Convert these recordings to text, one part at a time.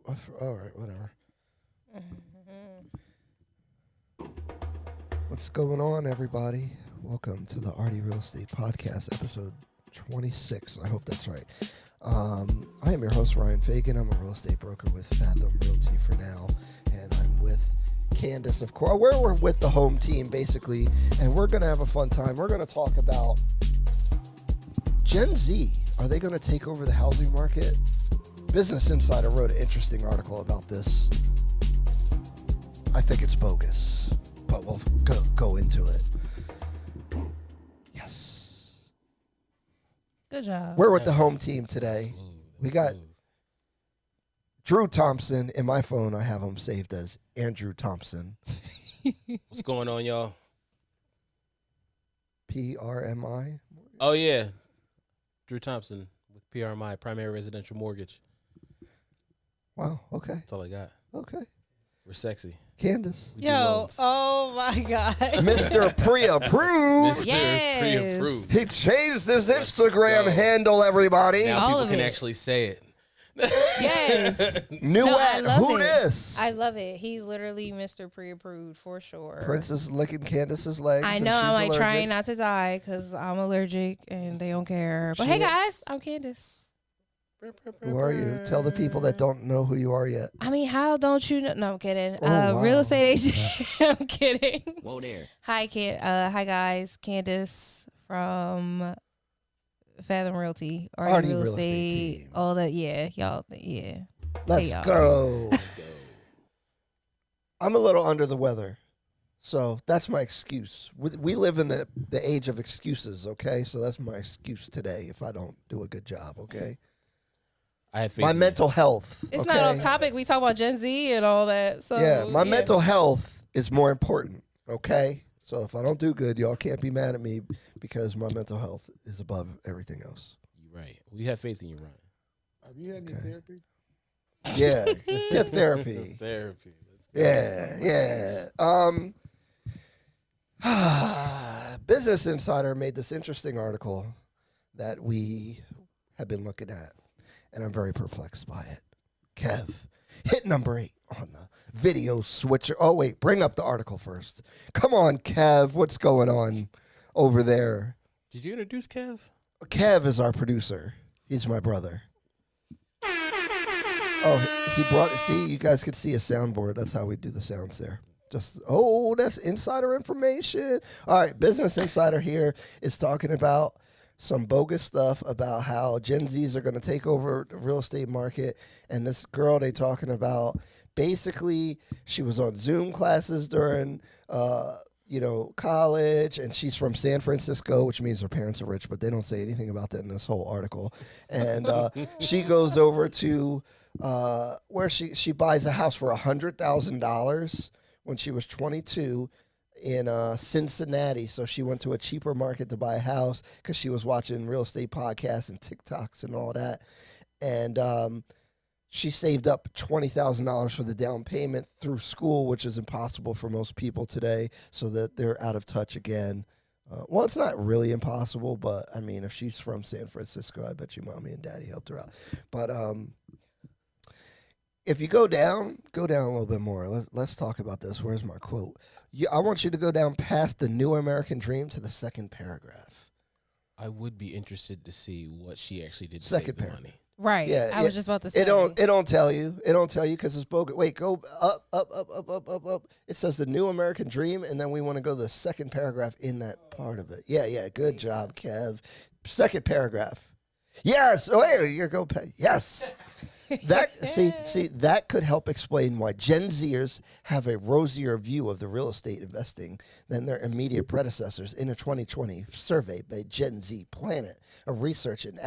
All right, whatever. What's going on, everybody? Welcome to the Ardhi Real Estate Podcast, episode 26. I hope that's right. I am your host, Ryan Fagan. I'm a real estate broker with Fathom Realty for now, and I'm with Candace, of course. We're with the home team, basically, and we're going to have a fun time. We're going to talk about Gen Z. Are they going to take over the housing market? Business Insider wrote an interesting article about this. I think it's bogus, but we'll go into it. Yes. Good job. We're with the home team today. We got Drew Thompson. In my phone, I have him saved as Andrew Thompson. What's going on, y'all? PRMI? Oh, yeah. Drew Thompson with PRMI, Primary Residential Mortgage. Wow, okay. That's all I got. Okay. We're sexy. Candace. We do Yo, loans. oh my God. Mr. Pre-Approved. Mr. Yes. Pre-approved. He changed his Let's Instagram go. handle, everybody. Now All people of can it. actually say it. Yes. New No, I at love who it. this? I love it. He's literally Mr. Pre-approved for sure. Prince is licking Candace's legs. I and know. she's I'm like allergic. trying not to die because I'm allergic and they don't care. But hey, Shit. guys, I'm Candace. Who are you? Tell the people that don't know who you are yet. I mean, how don't you know? No, I'm kidding. Oh, wow. Real estate agent. I'm kidding. Whoa there. Hi, hi guys. Candace from Fathom Realty, Ardhi Real Real Estate Estate, Team. all that. Yeah, y'all. Yeah. Let's y'all. go. Let's go. I'm a little under the weather, so that's my excuse. We live in the age of excuses, okay? So that's my excuse today if I don't do a good job, okay? I have faith My in you. mental health. It's okay? not on topic. We talk about Gen Z and all that. So Yeah, my mental health is more important, okay? So if I don't do good, y'all can't be mad at me because my mental health is above everything else. You're right. We have faith in you, Ryan. Have you had any Okay. therapy? Yeah, get therapy. Therapy. Let's go. Yeah. Business Insider made this interesting article that we have been looking at, and I'm very perplexed by it. Kev, hit number 8 on the video switcher. Oh, wait, bring up the article first. Come on, Kev, what's going on over there? Did you introduce Kev? Kev is our producer. He's my brother. Oh, he brought it. See, you guys could see a soundboard. That's how we do the sounds there. That's insider information. All right, Business Insider here is talking about some bogus stuff about how Gen Zs are going to take over the real estate market. And this girl they talking about, basically, she was on Zoom classes during, college, and she's from San Francisco, which means her parents are rich, but they don't say anything about that in this whole article. And she goes over to where she buys a house for $100,000 when she was 22 in Cincinnati. So she went to a cheaper market to buy a house because she was watching real estate podcasts and TikToks and all that. And she saved up $20,000 for the down payment through school, which is impossible for most people today, so that they're out of touch again. Well, it's not really impossible, but I mean, if she's from San Francisco, I bet you mommy and daddy helped her out. But if you go down a little bit more. Let's talk about this. Where's my quote? I want you to go down past the new American dream to the second paragraph. I would be interested to see what she actually did to Second save the paragraph. money. Right. Yeah, I was just about to say. It don't tell you. It don't tell you because it's bogus. Wait, go up. It says the new American dream, and then we want to go to the second paragraph in that part of it. Yeah. Good job, Kev. Second paragraph. Yes. Oh, hey, you're go. Yes. That see that could help explain why Gen Zers have a rosier view of the real estate investing than their immediate predecessors in a 2020 survey by Gen Z Planet, a research and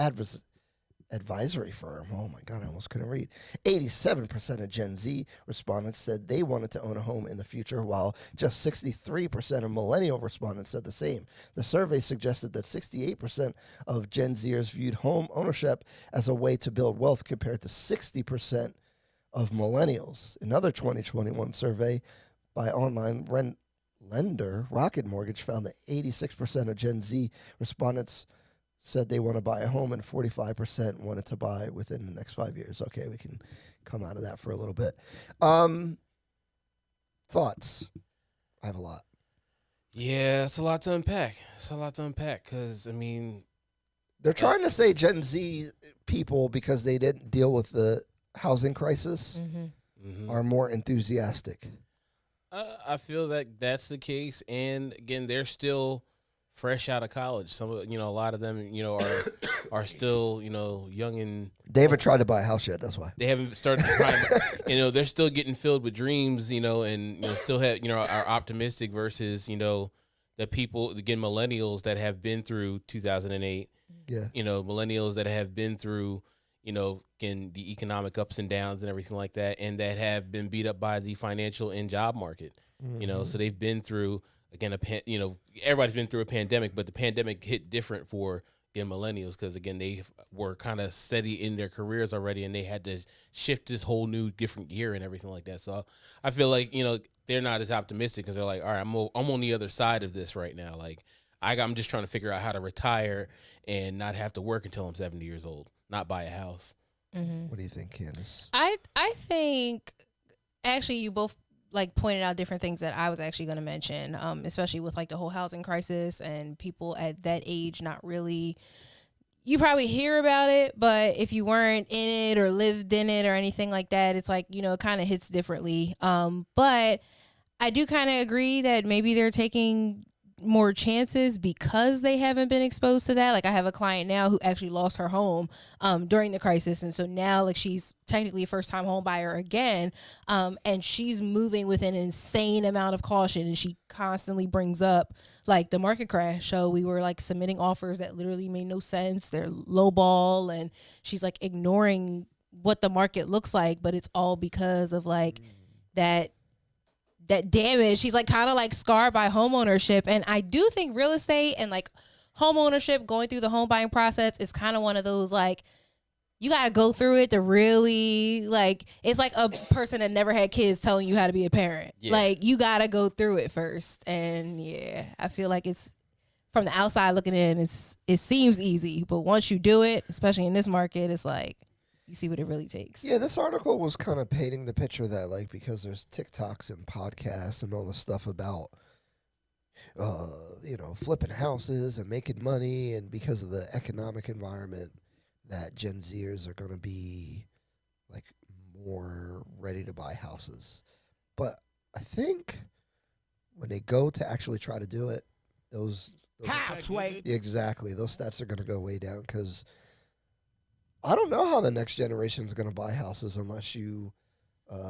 advisory firm. Oh my God, I almost couldn't read. 87% of Gen Z respondents said they wanted to own a home in the future, while just 63% of millennial respondents said the same. The survey suggested that 68% of Gen Zers viewed home ownership as a way to build wealth compared to 60% of millennials. Another 2021 survey by online lender Rocket Mortgage found that 86% of Gen Z respondents said they want to buy a home and 45% wanted to buy within the next 5 years. Okay, we can come out of that for a little bit. Thoughts? I have a lot. Yeah, it's a lot to unpack. Because, I mean, they're trying to say Gen Z people, because they didn't deal with the housing crisis, are more enthusiastic. I feel that that's the case. And, again, they're still fresh out of college. Some of, a lot of them, are still, young and They haven't tried to buy a house yet. That's why they haven't started to they're still getting filled with dreams, and still have, are optimistic versus, the people, again, millennials that have been through 2008. Yeah. Millennials that have been through, again, the economic ups and downs and everything like that, and that have been beat up by the financial and job market. So they've been through, again, everybody's been through a pandemic, but the pandemic hit different for, again, millennials, because, again, they were kind of steady in their careers already, and they had to shift this whole new different gear and everything like that. So I feel like, they're not as optimistic, because they're like, all right, I'm on the other side of this right now. Like, I'm just trying to figure out how to retire and not have to work until I'm 70 years old, not buy a house. What do you think, Candace? I think, actually, you both pointed out different things that I was actually going to mention, especially with the whole housing crisis and people at that age not really. You probably hear about it, but if you weren't in it or lived in it or anything like that, it's it kind of hits differently. But I do kind of agree that maybe they're taking more chances because they haven't been exposed to that. I have a client now who actually lost her home during the crisis, and so now she's technically a first-time home buyer again, and she's moving with an insane amount of caution, and she constantly brings up the market crash. So we were submitting offers that literally made no sense. They're lowball, and she's ignoring what the market looks like, but it's all because of that damage. She's kind of scarred by home ownership. And I do think real estate and home ownership, going through the home buying process, is kind of one of those you got to go through it to really it's like a person that never had kids telling you how to be a parent. Yeah. You got to go through it first. And yeah, I feel like it's, from the outside looking in, it seems easy, but once you do it, especially in this market, it's you see what it really takes. Yeah, this article was kind of painting the picture that because there's TikToks and podcasts and all the stuff about flipping houses and making money, and because of the economic environment, that Gen Zers are going to be more ready to buy houses. But I think when they go to actually try to do it, those exactly, those stats are going to go way down, because I don't know how the next generation is going to buy houses unless you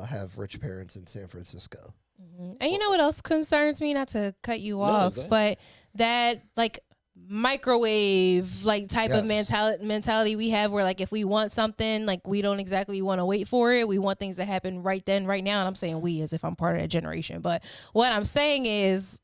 have rich parents in San Francisco. And you know what else concerns me? Not to cut you off, but that microwave type of mentality we have, where if we want something, we don't exactly want to wait for it. We want things to happen right then, right now. And I'm saying we as if I'm part of that generation. But what I'm saying is,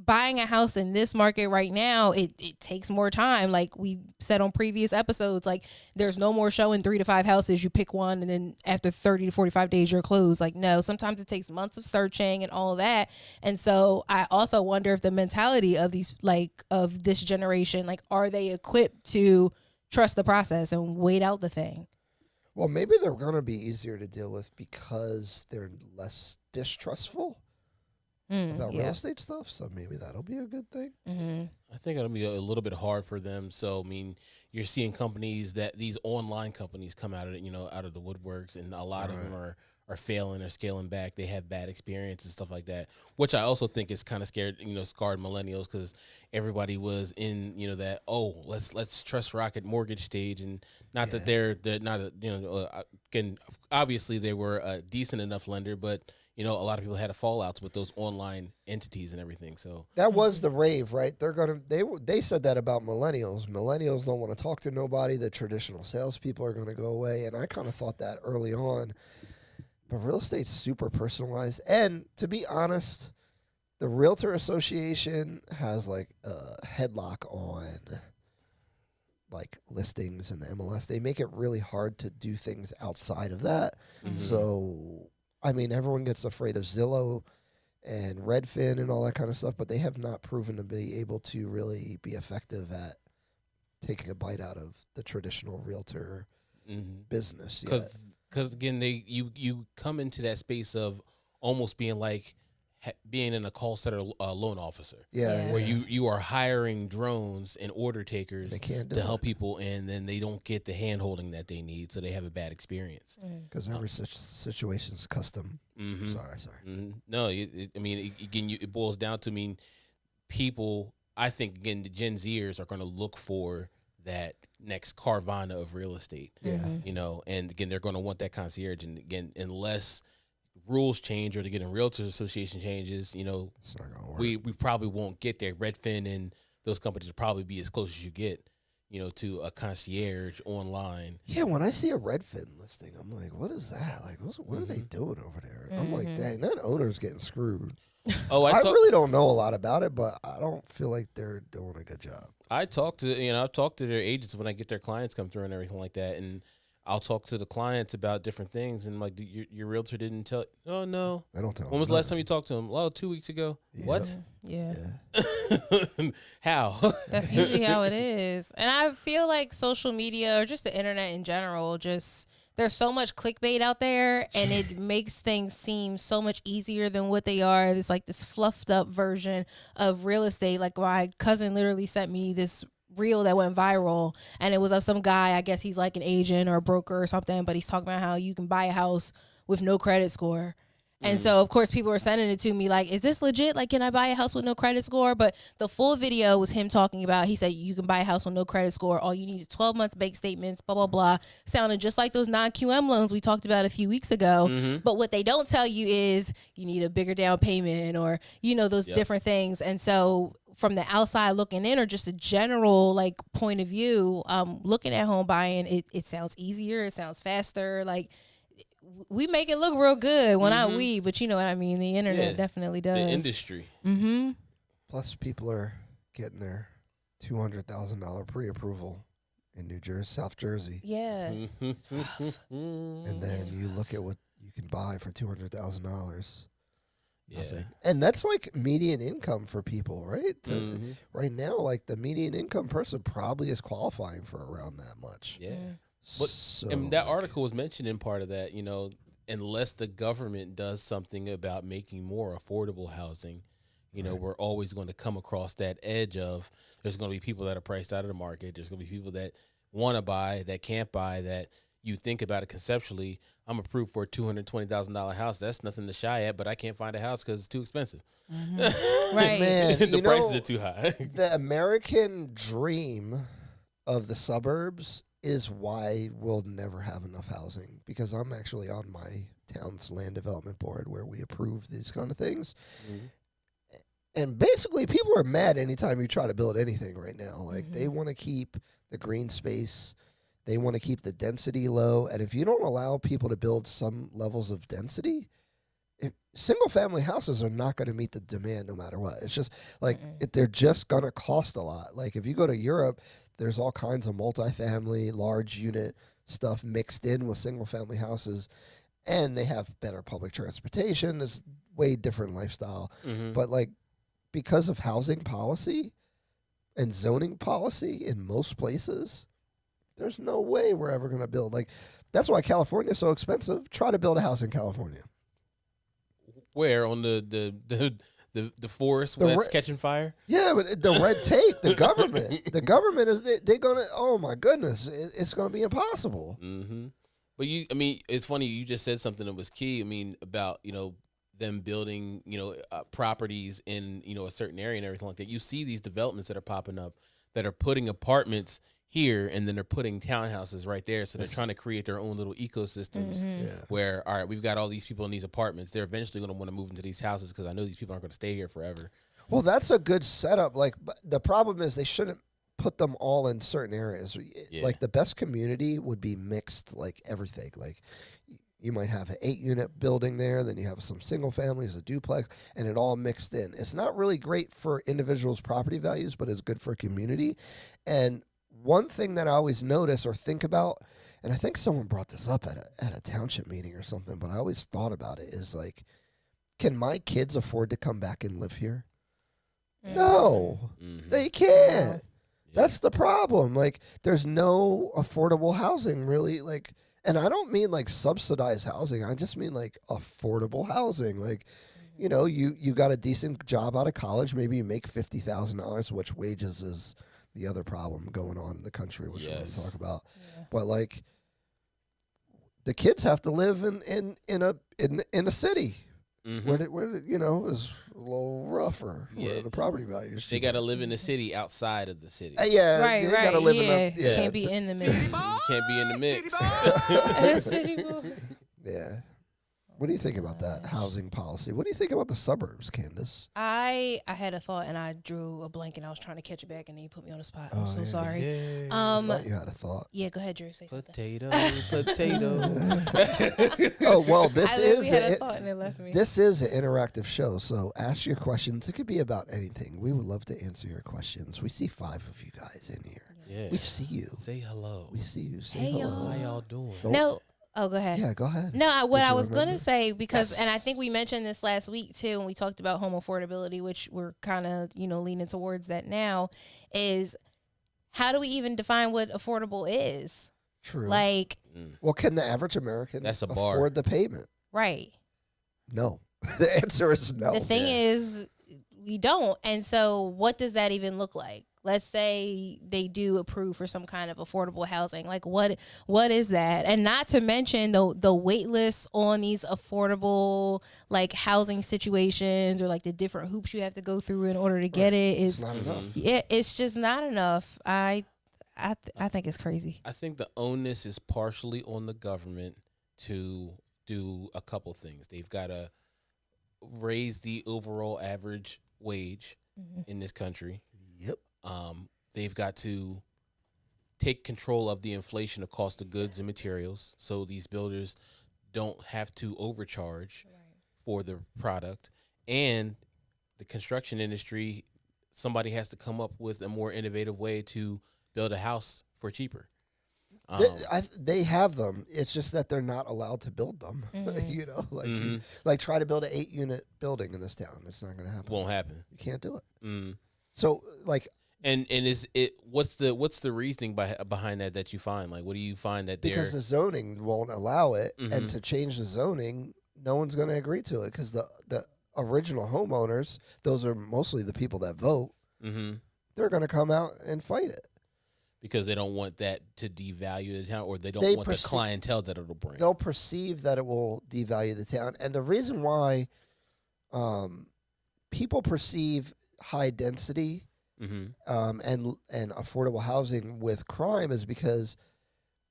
buying a house in this market right now, it takes more time. Like we said on previous episodes, there's no more showing 3 to 5 houses. You pick one, and then after 30 to 45 days, you're closed. No, sometimes it takes months of searching and all of that. And so I also wonder if the mentality of these, of this generation, are they equipped to trust the process and wait out the thing? Well, maybe they're going to be easier to deal with because they're less distrustful about real estate stuff, so maybe that'll be a good thing. I think it'll be a little bit hard for them. So, I mean, you're seeing companies these online companies come out of it, out of the woodworks, and a lot of them are failing or scaling back. They have bad experience and stuff like that, which I also think is kind of scarred millennials, because everybody was in, that, let's trust Rocket mortgage stage, and not that they're not again, obviously they were a decent enough lender, but a lot of people had fallouts with those online entities and everything. So that was the rave, right? They said that about millennials. Millennials don't want to talk to nobody. The traditional salespeople are going to go away, and I kind of thought that early on. But real estate's super personalized, and to be honest, the Realtor Association has a headlock on listings and the MLS. They make it really hard to do things outside of that. So, I mean, everyone gets afraid of Zillow and Redfin and all that kind of stuff, but they have not proven to be able to really be effective at taking a bite out of the traditional realtor business. Because again, you come into that space of almost being like being in a call center loan officer. Yeah. Where you are hiring drones and order They takers can't do to help it. people, and then they don't get the hand holding that they need, so they have a bad experience. Because every such situation's custom. Sorry. No, it boils down to, people, I think, again, the Gen Zers are going to look for that next Carvana of real estate. Yeah. And again, they're going to want that concierge. And again, unless rules change or the getting Realtors Association changes, It's not gonna work. we probably won't get there. Redfin and those companies will probably be as close as you get, to a concierge online. Yeah, when I see a Redfin listing, I'm like, what is that? Like, what are they doing over there? I'm like, dang, that owner's getting screwed. Oh, I really don't know a lot about it, but I don't feel like they're doing a good job. I've talked to their agents when I get their clients come through and everything like that, and I'll talk to the clients about different things, and like, your realtor didn't tell. Oh no, I don't tell. When was the last time you talked to him? Oh, 2 weeks ago. Yeah. What? Yeah. How? That's usually how it is. And I feel like social media or just the internet in general, just there's so much clickbait out there, and it makes things seem so much easier than what they are. It's like this fluffed up version of real estate. Like, my cousin literally sent me this reel that went viral, and it was of some guy, I guess he's like an agent or a broker or something, but he's talking about how you can buy a house with no credit score. And so, of course, people were sending it to me like, is this legit? Like, can I buy a house with no credit score? But the full video was him talking about, he said, you can buy a house with no credit score. All you need is 12 months bank statements, blah, blah, blah. Sounded just like those non-QM loans we talked about a few weeks ago. But what they don't tell you is you need a bigger down payment or, those different things. And so from the outside looking in, or just a general like point of view, looking at home buying, it sounds easier. It sounds faster. Like, we make it look real good. Well, not we, but you know what I mean. The internet definitely does. The industry. Plus, people are getting their $200,000 pre-approval in New Jersey, South Jersey. Yeah. And then you look at what you can buy for $200,000. Yeah. And that's like median income for people, right? Right now, like the median income person probably is qualifying for around that much. Yeah. But and that article was mentioning part of that, unless the government does something about making more affordable housing, we're always going to come across that edge of there's going to be people that are priced out of the market. There's going to be people that want to buy, that can't buy, that you think about it conceptually. I'm approved for a $220,000 house. That's nothing to shy at, but I can't find a house because it's too expensive. Right. Man, the prices are too high. The American dream of the suburbs is why we'll never have enough housing, because I'm actually on my town's land development board where we approve these kind of things. And basically people are mad anytime you try to build anything right now. Like they want to keep the green space. They want to keep the density low. And if you don't allow people to build some levels of density, single family houses are not going to meet the demand no matter what. It's just like they're just going to cost a lot. Like if you go to Europe, there's all kinds of multifamily, large unit stuff mixed in with single family houses, and they have better public transportation. It's way different lifestyle. But like because of housing policy and zoning policy in most places, there's no way we're ever going to build. Like that's why California is so expensive. Try to build a house in California. Where on the forest where it's catching fire? Yeah, but the red tape, the government is they're gonna. Oh my goodness, it's gonna be impossible. But it's funny. You just said something that was key. About them building properties in a certain area and everything like that. You see these developments that are popping up that are putting apartments here, and then they're putting townhouses right there. So they're trying to create their own little ecosystems where, all right, we've got all these people in these apartments. They're eventually going to want to move into these houses because I know these people aren't going to stay here forever. Well, that's a good setup. Like, the problem is they shouldn't put them all in certain areas. Like, the best community would be mixed, like everything. Like, you might have an 8-unit building there, then you have some single families, a duplex, and it all mixed in. It's not really great for individuals' property values, but it's good for community. And one thing that I always notice or think about, and I think someone brought this up at a township meeting or something, but I always thought about it, is like, can my kids afford to come back and live here? No, they can't. That's the problem. Like, there's no affordable housing, really. Like, and I don't mean like subsidized housing. I just mean like affordable housing. Like, you know, you got a decent job out of college. Maybe you make $50,000, which wages is the other problem going on in the country, which we're going to talk about. Yeah. But like, the kids have to live in a city. Where you know, is a little rougher. Where the property values. They got to live in the city outside of the city. Yeah, right. Gotta live in You can't be in the mix. You can't be in the mix. City boy. Yeah. What do you think about that housing policy? What do you think about the suburbs, Candace? I had a thought and I drew a blank and I was trying to catch it back and then you put me on the spot. I'm so sorry. Yeah. I thought you had a thought. Yeah, go ahead, Drew. Say potato. Oh well, this is an interactive show. So ask your questions. It could be about anything. We would love to answer your questions. We see 5 of you guys in here. Yeah. We see you. Say hello. We see you. Say hey, hello. How y'all doing? No. Oh, go ahead. Yeah, go ahead. No, what I was going to say, because, and I think we mentioned this last week too, when we talked about home affordability, which we're kind of, you know, leaning towards that now, is how do we even define what affordable is? True. Like, well, can the average American afford the payment? Right. No. The answer is no. The thing is, we don't. And so what does that even look like? Let's say they do approve for some kind of affordable housing. Like, what is that? And not to mention the wait lists on these affordable, like, housing situations, or like the different hoops you have to go through in order to get it. Is not enough. Yeah, it's just not enough. I think it's crazy. I think the onus is partially on the government to do a couple things. They've got to raise the overall average wage in this country. Yep. They've got to take control of the inflation of cost of goods and materials, so these builders don't have to overcharge for the product. And the construction industry, somebody has to come up with a more innovative way to build a house for cheaper. They have them. It's just that they're not allowed to build them. You know, like try to build an 8-unit building in this town. It's not going to happen. Won't happen. You can't do it. So like. And is it what's the reasoning behind that you find? Like, what do you find that because the zoning won't allow it, and to change the zoning, no one's going to agree to it because the original homeowners, those are mostly the people that vote. They're going to come out and fight it because they don't want that to devalue the town, or they don't want the clientele that it'll bring. They'll perceive that it will devalue the town, and the reason why people perceive high density. And affordable housing with crime is because,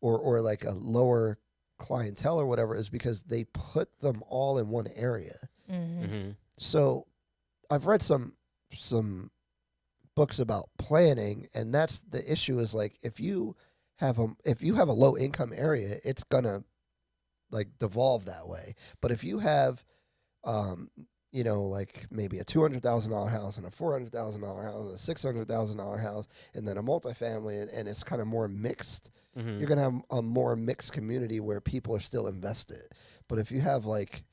or like a lower clientele or whatever, is because they put them all in one area. So I've read some books about planning, and that's the issue. Is like if you have a low income area, it's gonna like devolve that way. But if you have you know, like maybe a $200,000 house and a $400,000 house and a $600,000 house, and then a multifamily, and it's kind of more mixed. You're gonna have a more mixed community where people are still invested. But if you have like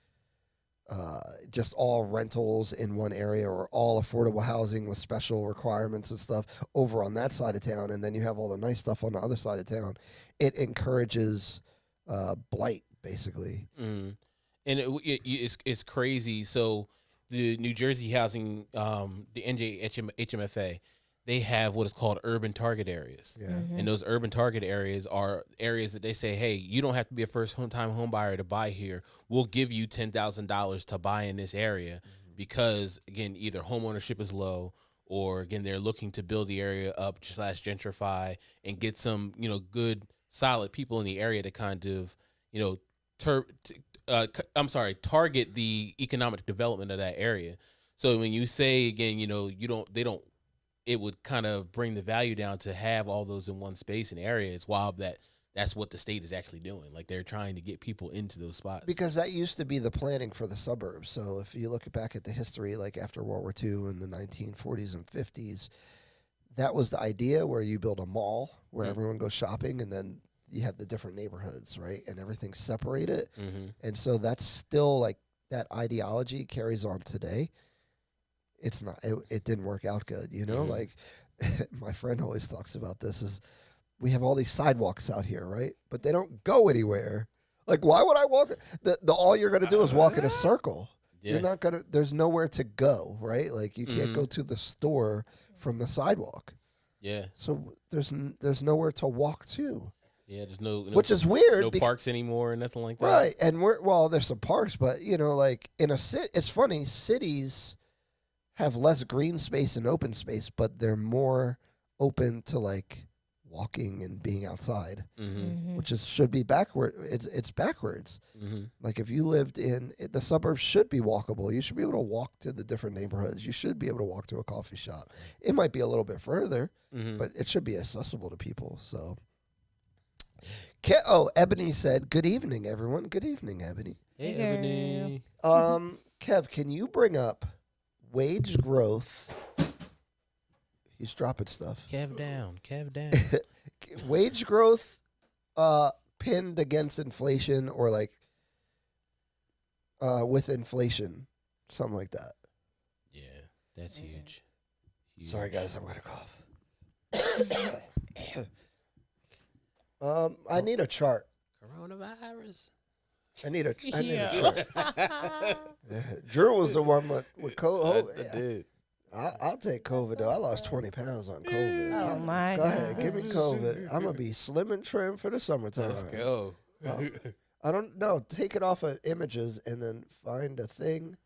just all rentals in one area, or all affordable housing with special requirements and stuff over on that side of town, and then you have all the nice stuff on the other side of town, it encourages blight, basically. And it's crazy. So the New Jersey housing, the HMFA, they have what is called urban target areas. Yeah. And those urban target areas are areas that they say, hey, you don't have to be a first-time home buyer to buy here. We'll give you $10,000 to buy in this area because, again, either home ownership is low, or, again, they're looking to build the area up / gentrify and get some, you know, good, solid people in the area to kind of, you know, target the economic development of that area. So when you say, again, you know, it would kind of bring the value down to have all those in one space and area. It's wild that that's what the state is actually doing. Like, they're trying to get people into those spots. Because that used to be the planning for the suburbs. So if you look back at the history, like after World War II in the 1940s and 50s, that was the idea, where you build a mall where everyone goes shopping, and then you have the different neighborhoods, right? And everything's separated. And so that's still like that ideology carries on today. It's not, it didn't work out good, you know? Like my friend always talks about this, is we have all these sidewalks out here, right? But they don't go anywhere. Like, why would I walk? The all you're gonna do is walk in a circle. Yeah. You're not gonna. There's nowhere to go, right? Like, you can't go to the store from the sidewalk. Yeah. So there's nowhere to walk to. Yeah, there's no which is weird. No parks anymore or nothing like that. Right, and there's some parks, but like in a city, it's funny. Cities have less green space and open space, but they're more open to like walking and being outside, which should be backward. It's backwards. Like if you lived in the suburbs, should be walkable. You should be able to walk to the different neighborhoods. You should be able to walk to a coffee shop. It might be a little bit further, but it should be accessible to people. So. Ebony said, "Good evening, everyone." Good evening, Ebony. Hey, Ebony. Kev, can you bring up wage growth? He's dropping stuff. Kev down. Wage growth, pinned against inflation, or like, with inflation, something like that. Yeah, that's huge. Sorry, guys, I'm gonna cough. I need a chart. Coronavirus. I need a chart. Drew was the one with COVID. I did. I'll take COVID though. I lost 20 pounds on COVID. Oh my Go God. ahead, give me COVID. I'm gonna be slim and trim for the summertime. Let's go. I don't know. Take it off of images and then find a thing.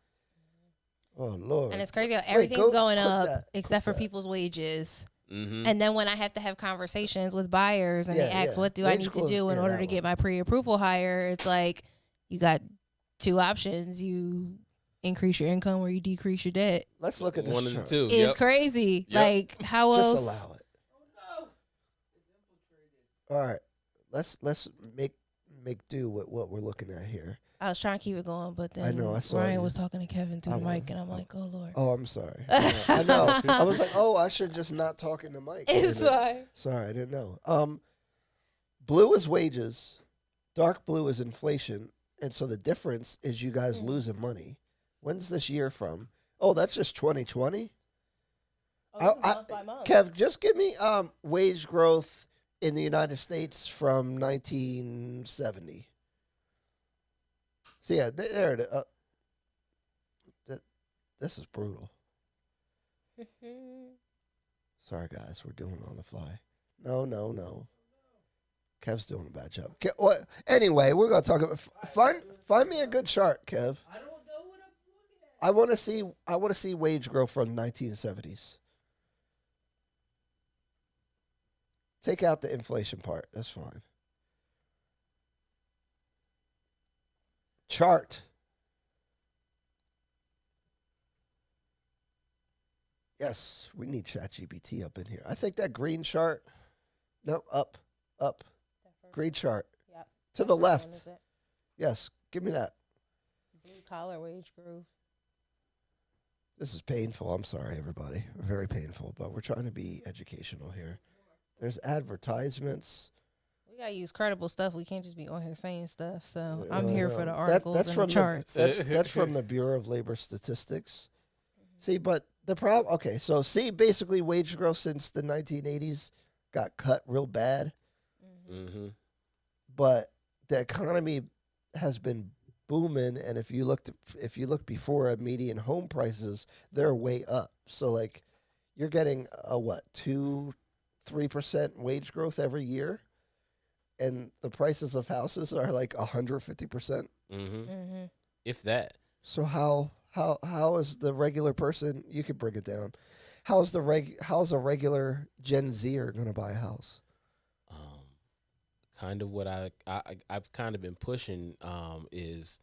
Oh Lord. And it's crazy how everything's going clip up that, except for that. people's wages. Mm-hmm. And then when I have to have conversations with buyers and they ask, what do I need to do in order to get my pre-approval higher? It's like, you got two options. You increase your income or you decrease your debt. Let's look at this One of the chart. two. It's crazy. Yep. Like, how Just else? allow it. All right. Let's make do with what we're looking at here. I was trying to keep it going, but then I saw Ryan you. was talking to Kevin through the mic, and I'm like, oh, Lord. Oh, I'm sorry. I know. I was like, I should just not talk in the mic. It's fine. Sorry, I didn't know. Blue is wages, dark blue is inflation, and so the difference is you guys losing money. When's this year from? Oh, that's just 2020. Month by month. Kev, just give me wage growth in the United States from 1970. So yeah, there it is. This is brutal. Sorry, guys, we're doing it on the fly. No. Kev's doing a bad job. Anyway, we're gonna talk about find me a good chart, Kev. I don't know what I'm looking at. I want to see wage growth from 1970s. Take out the inflation part. That's fine. Chart. Yes, we need ChatGPT up in here. I think that green chart. No, up. Green chart. Yep. To the left. Yes, give me that. Blue collar wage growth. This is painful. I'm sorry, everybody. Very painful, but we're trying to be educational here. There's advertisements. We gotta use credible stuff. We can't just be on here saying stuff. So I'm here for the articles that's and from the charts. That's from the Bureau of Labor Statistics. See, but the problem. Okay, so basically, wage growth since the 1980s got cut real bad. Mm-hmm. But the economy has been booming, and if you look before at median home prices, they're way up. So like, you're getting a 2-3% wage growth every year, and the prices of houses are like 150%. If that. So how is the regular person? You could bring it down. How's a regular Gen Zer gonna buy a house? Kind of what I've kind of been pushing is,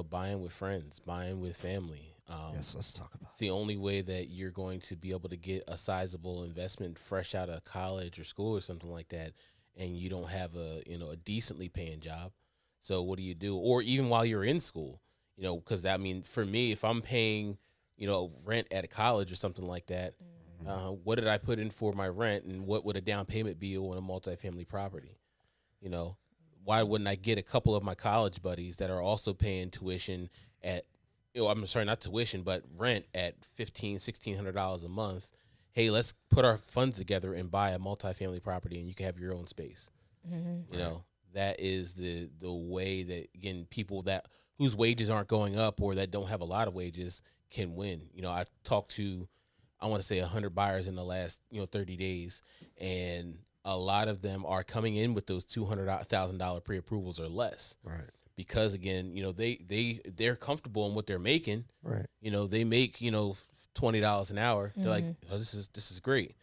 buying with friends, buying with family. Yes, let's talk about It's the only way that you're going to be able to get a sizable investment fresh out of college or school or something like that, and you don't have a decently paying job. So what do you do? Or even while you're in school, because that means for me, if I'm paying, rent at a college or something like that, what did I put in for my rent, and what would a down payment be on a multifamily property? Why wouldn't I get a couple of my college buddies that are also paying tuition at, I'm sorry, not tuition, but rent at $1,500-$1,600 a month, hey, let's put our funds together and buy a multifamily property, and you can have your own space. You know, that is the way that, again, people that whose wages aren't going up or that don't have a lot of wages can win. You know, I talked to, I want to say 100 buyers in the last 30 days, and a lot of them are coming in with those $200,000 pre-approvals or less. Right. Because again, they're comfortable in what they're making. Right. They make $20 an hour. They're like, oh, this is great.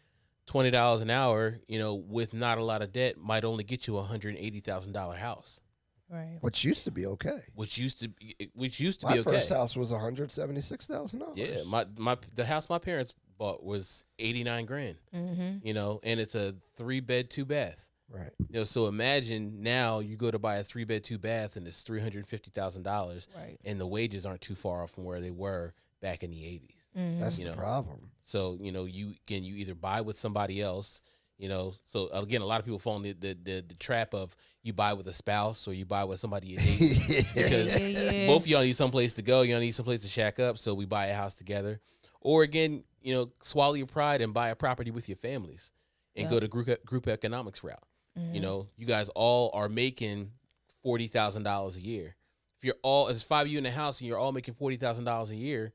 $20 an hour, with not a lot of debt, might only get you $180,000 house. Right. Which used to be okay. Which used to be okay. My first house was $176,000. Yeah, the house my parents bought was $89,000. And it's a 3-bed, 2-bath. Right. So imagine now you go to buy a 3-bed, 2-bath and it's $350,000. Right. And the wages aren't too far off from where they were back in the 80s. That's the problem. So, you either buy with somebody else, so again, a lot of people fall in the trap of you buy with a spouse or you buy with somebody you date because both of y'all need someplace to go. Y'all need someplace to shack up. So we buy a house together, or again, swallow your pride and buy a property with your families and go to group economics route. You guys all are making $40,000 a year. If it's 5 of you in the house and you're all making $40,000 a year,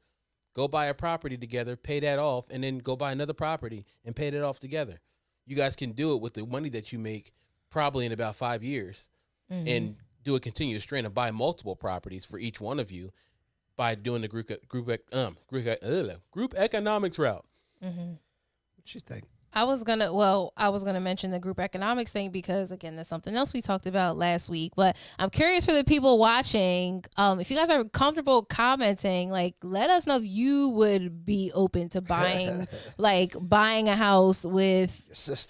go buy a property together, pay that off, and then go buy another property and pay that off together. You guys can do it with the money that you make probably in about 5 years and do a continuous strain and buy multiple properties for each one of you by doing the group economics route. What you think? I was gonna mention the group economics thing because, again, that's something else we talked about last week. But I'm curious for the people watching, if you guys are comfortable commenting, like, let us know if you would be open to buying, buying a house with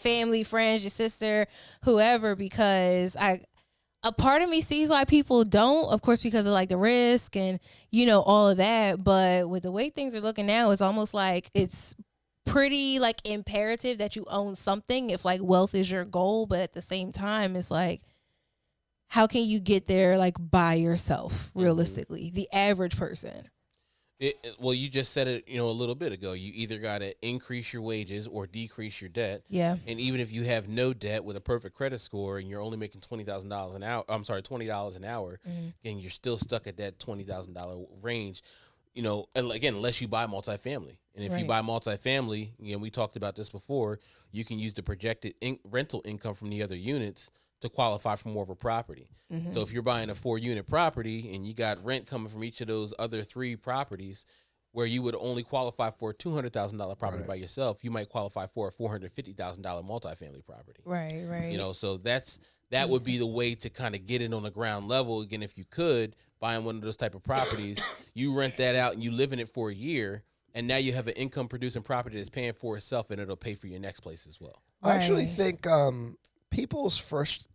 family, friends, your sister, whoever, because a part of me sees why people don't, of course, because of the risk and, all of that. But with the way things are looking now, it's almost like it's pretty imperative that you own something if wealth is your goal. But at the same time, it's how can you get there by yourself realistically, the average person? Well, you just said it a little bit ago. You either got to increase your wages or decrease your debt. Yeah. And even if you have no debt with a perfect credit score and you're only making $20,000 an hour, $20 an hour, and you're still stuck at that $20,000 range, again, unless you buy multifamily. And if you buy multifamily, we talked about this before, you can use the projected rental income from the other units to qualify for more of a property. So if you're buying a 4-unit property and you got rent coming from each of those other 3 properties, where you would only qualify for a $200,000 property by yourself, you might qualify for a $450,000 multifamily property. Right. So that would be the way to kind of get it on the ground level. Again, if you could, buying one of those type of properties, you rent that out and you live in it for a year, and now you have an income producing property that's paying for itself, and it'll pay for your next place as well. I actually think people's first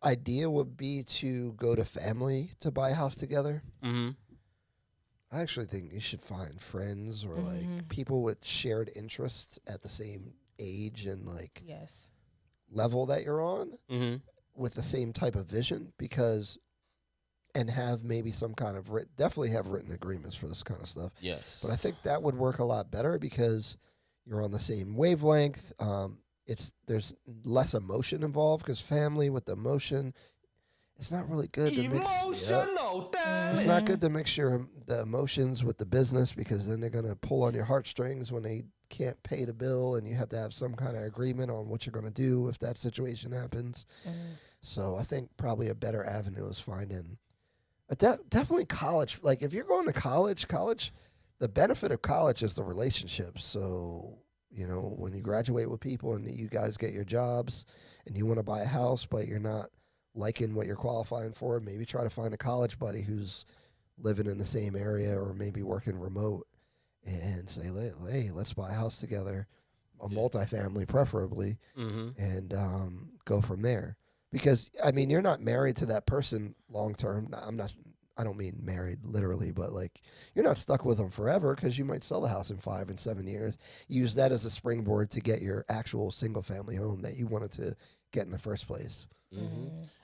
idea would be to go to family to buy a house together. I actually think you should find friends or people with shared interests at the same age and level that you're on with the same type of vision, and have maybe some kind of definitely have written agreements for this kind of stuff. Yes. But I think that would work a lot better because you're on the same wavelength. There's less emotion involved because family with the emotion, it's not really good to mix. It's not good to mix the emotions with the business because then they're going to pull on your heartstrings when they can't pay the bill, and you have to have some kind of agreement on what you're going to do if that situation happens. So I think probably a better avenue is finding definitely college. If you're going to college, the benefit of college is the relationships. So, when you graduate with people and you guys get your jobs and you want to buy a house, but you're not liking what you're qualifying for, maybe try to find a college buddy who's living in the same area or maybe working remote and say, hey, let's buy a house together, a multifamily preferably, and go from there. Because, you're not married to that person long term. I don't mean married literally, but you're not stuck with them forever because you might sell the house in 5 and 7 years. Use that as a springboard to get your actual single family home that you wanted to get in the first place.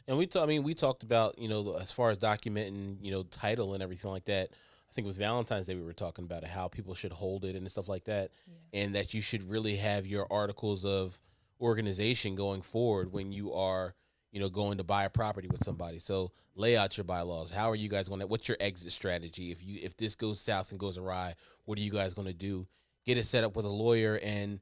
And we talked about, as far as documenting, title and everything like that. I I think it was Valentine's Day we were talking about it, how people should hold it and stuff like that, and that you should really have your articles of organization going forward when you are, going to buy a property with somebody. So lay out your bylaws. How are you guys going to? What's your exit strategy if this goes south and goes awry? What are you guys going to do? Get it set up with a lawyer and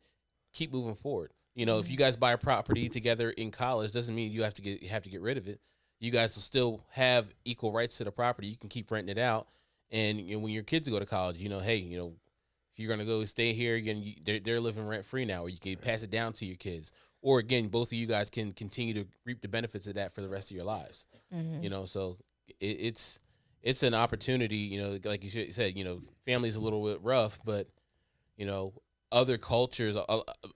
keep moving forward. If you guys buy a property together in college, doesn't mean you have to get rid of it. You guys will still have equal rights to the property. You can keep renting it out. And when your kids go to college, hey, if you're gonna go stay here, they're living rent free now, or you can pass it down to your kids, or again, both of you guys can continue to reap the benefits of that for the rest of your lives. So it's an opportunity. Like you said, family's a little bit rough, but other cultures,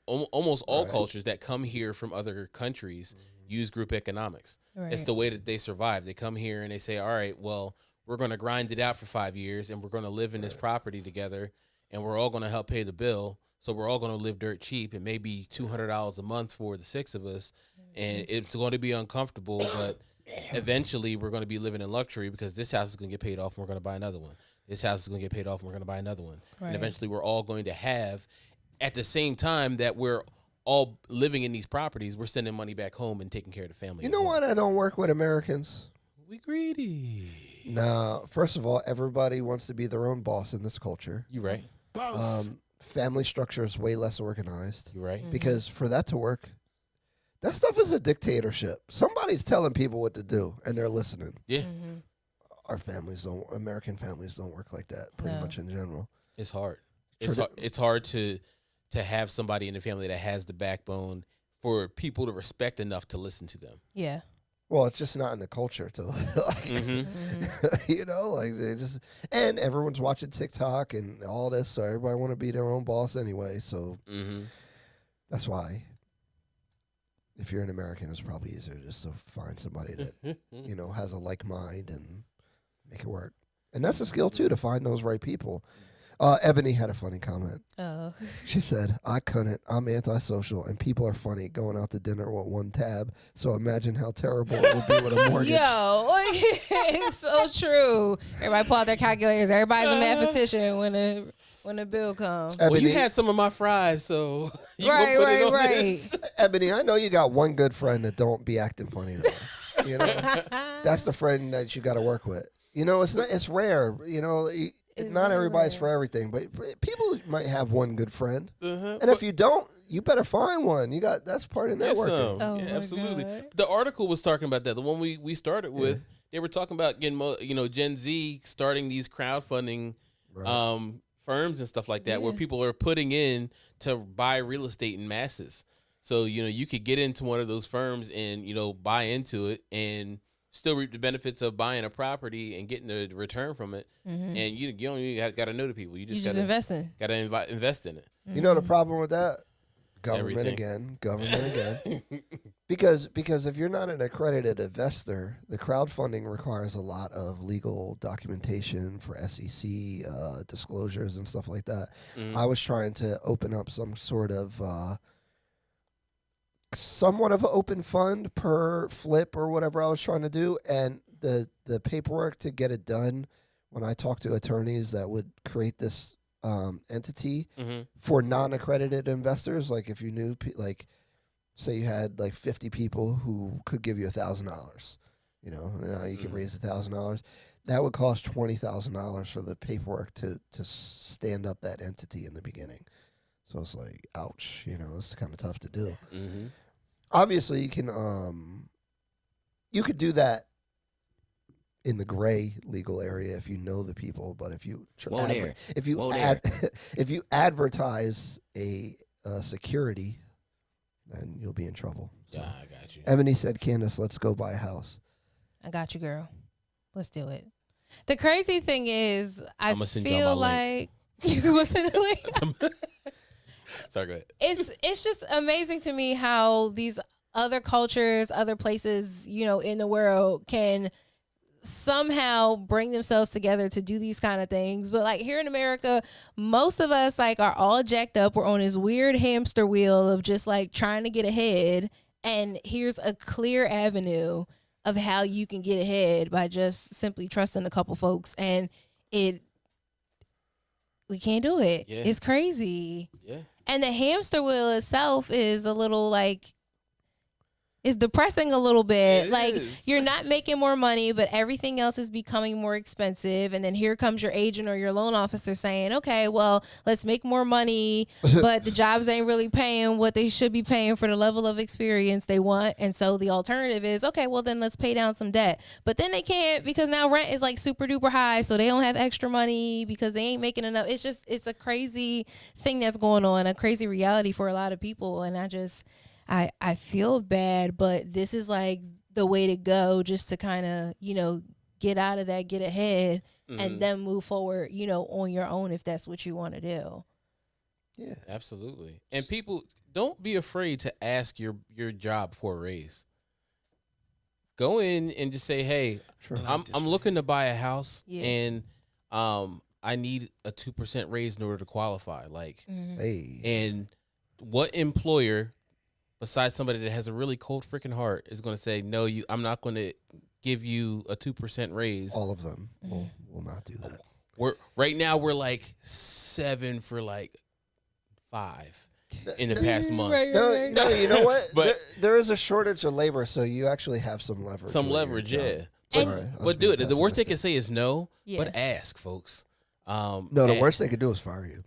almost all cultures that come here from other countries use group economics. Right. It's the way that they survive. They come here and they say, all right, well, we're going to grind it out for 5 years and we're going to live in this property together and we're all going to help pay the bill. So we're all going to live dirt cheap and maybe $200 a month for the 6 of us. And it's going to be uncomfortable, but eventually we're going to be living in luxury because this house is going to get paid off and we're going to buy another one. This house is going to get paid off and we're going to buy another one. Right. And eventually we're all going to have, at the same time that we're all living in these properties, we're sending money back home and taking care of the family. You know what? I don't work with Americans. We greedy. No, first of all, everybody wants to be their own boss in this culture. You're right. Family structure is way less organized. You're right. Because for that to work, that stuff is a dictatorship. Somebody's telling people what to do, and they're listening. Yeah. American families don't work like that, pretty much in general. It's hard. It's hard to have somebody in the family that has the backbone for people to respect enough to listen to them. Yeah. Well, it's just not in the culture to they just, and everyone's watching TikTok and all this, so everybody want to be their own boss anyway. So that's why, if you're an American, it's probably easier just to find somebody that has a like mind and make it work. And that's a skill too, to find those right people. Ebony had a funny comment. Oh. She said, I couldn't. I'm antisocial, and people are funny going out to dinner with one tab. So imagine how terrible it would be with a mortgage. Yo, it's so true. Everybody pull out their calculators. Everybody's a mathematician when the bill comes. Well, you had some of my fries, so you gonna put it on this. Ebony, I know you got one good friend that don't be acting funny though. That's the friend that you got to work with. It's rare. Not everybody's for everything, but people might have one good friend, and if you don't, you better find one. That's part of networking. Yeah, absolutely. God. The article was talking about that. The one we started with, they were talking about getting Gen Z starting these crowdfunding firms and stuff like that, where people are putting in to buy real estate in masses. So you could get into one of those firms and buy into it and still reap the benefits of buying a property and getting the return from it. And you don't even got to know the people. You just got to invest in it. You know the problem with that? Government again. Because if you're not an accredited investor, the crowdfunding requires a lot of legal documentation for SEC disclosures and stuff like that. I was trying to open up some sort of somewhat of an open fund per flip or whatever I was trying to do, and the paperwork to get it done, when I talked to attorneys that would create this entity for non-accredited investors, like if you knew, say you had 50 people who could give you $1,000, you can raise $1,000, that would cost $20,000 for the paperwork to stand up that entity in the beginning. So it's like, ouch, it's kind of tough to do. Obviously, you could do that in the gray legal area if you know the people, but if you advertise a security, then you'll be in trouble. So. Yeah, I got you. Ebony said, "Candace, let's go buy a house." I got you, girl. Let's do it. The crazy thing is, I feel like you was in the link. Sorry, go ahead. It's just amazing to me how these other cultures, other places, in the world can somehow bring themselves together to do these kind of things. But here in America, most of us are all jacked up. We're on this weird hamster wheel of just trying to get ahead. And here's a clear avenue of how you can get ahead by just simply trusting a couple folks. And it we can't do it. Yeah. It's crazy. Yeah. And the hamster wheel itself is a little like, it's depressing a little bit. It like is. you're not making more money, but everything else is becoming more expensive. And then here comes your agent or your loan officer saying, okay, well, let's make more money, but the jobs ain't really paying what they should be paying for the level of experience they want. And so the alternative is, okay, well then let's pay down some debt. But then they can't because now rent is like super duper high. So they don't have extra money because they ain't making enough. It's a crazy thing that's going on, a crazy reality for a lot of people. And I feel bad, but this is like the way to go, just to kind of, get out of that, get ahead, and then move forward, on your own if that's what you want to do. Yeah, absolutely. And people, don't be afraid to ask your job for a raise. Go in and just say, hey, Sure. I'm looking to buy a house, Yeah. and I need a 2% raise in order to qualify. Like, Hey. and what employer, besides somebody that has a really cold freaking heart, is going to say, no, I'm not going to give you a 2% raise? All of them will not do that. Right now we're like 7 for like 5 in the past month. No, you know what? But- there is a shortage of labor, so you actually have some leverage. Some with your leverage, job. yeah. Sorry, I was But do being it. The worst they pessimistic. can say is no, Yeah. but ask, folks. No, the ask. worst they could do is fire you.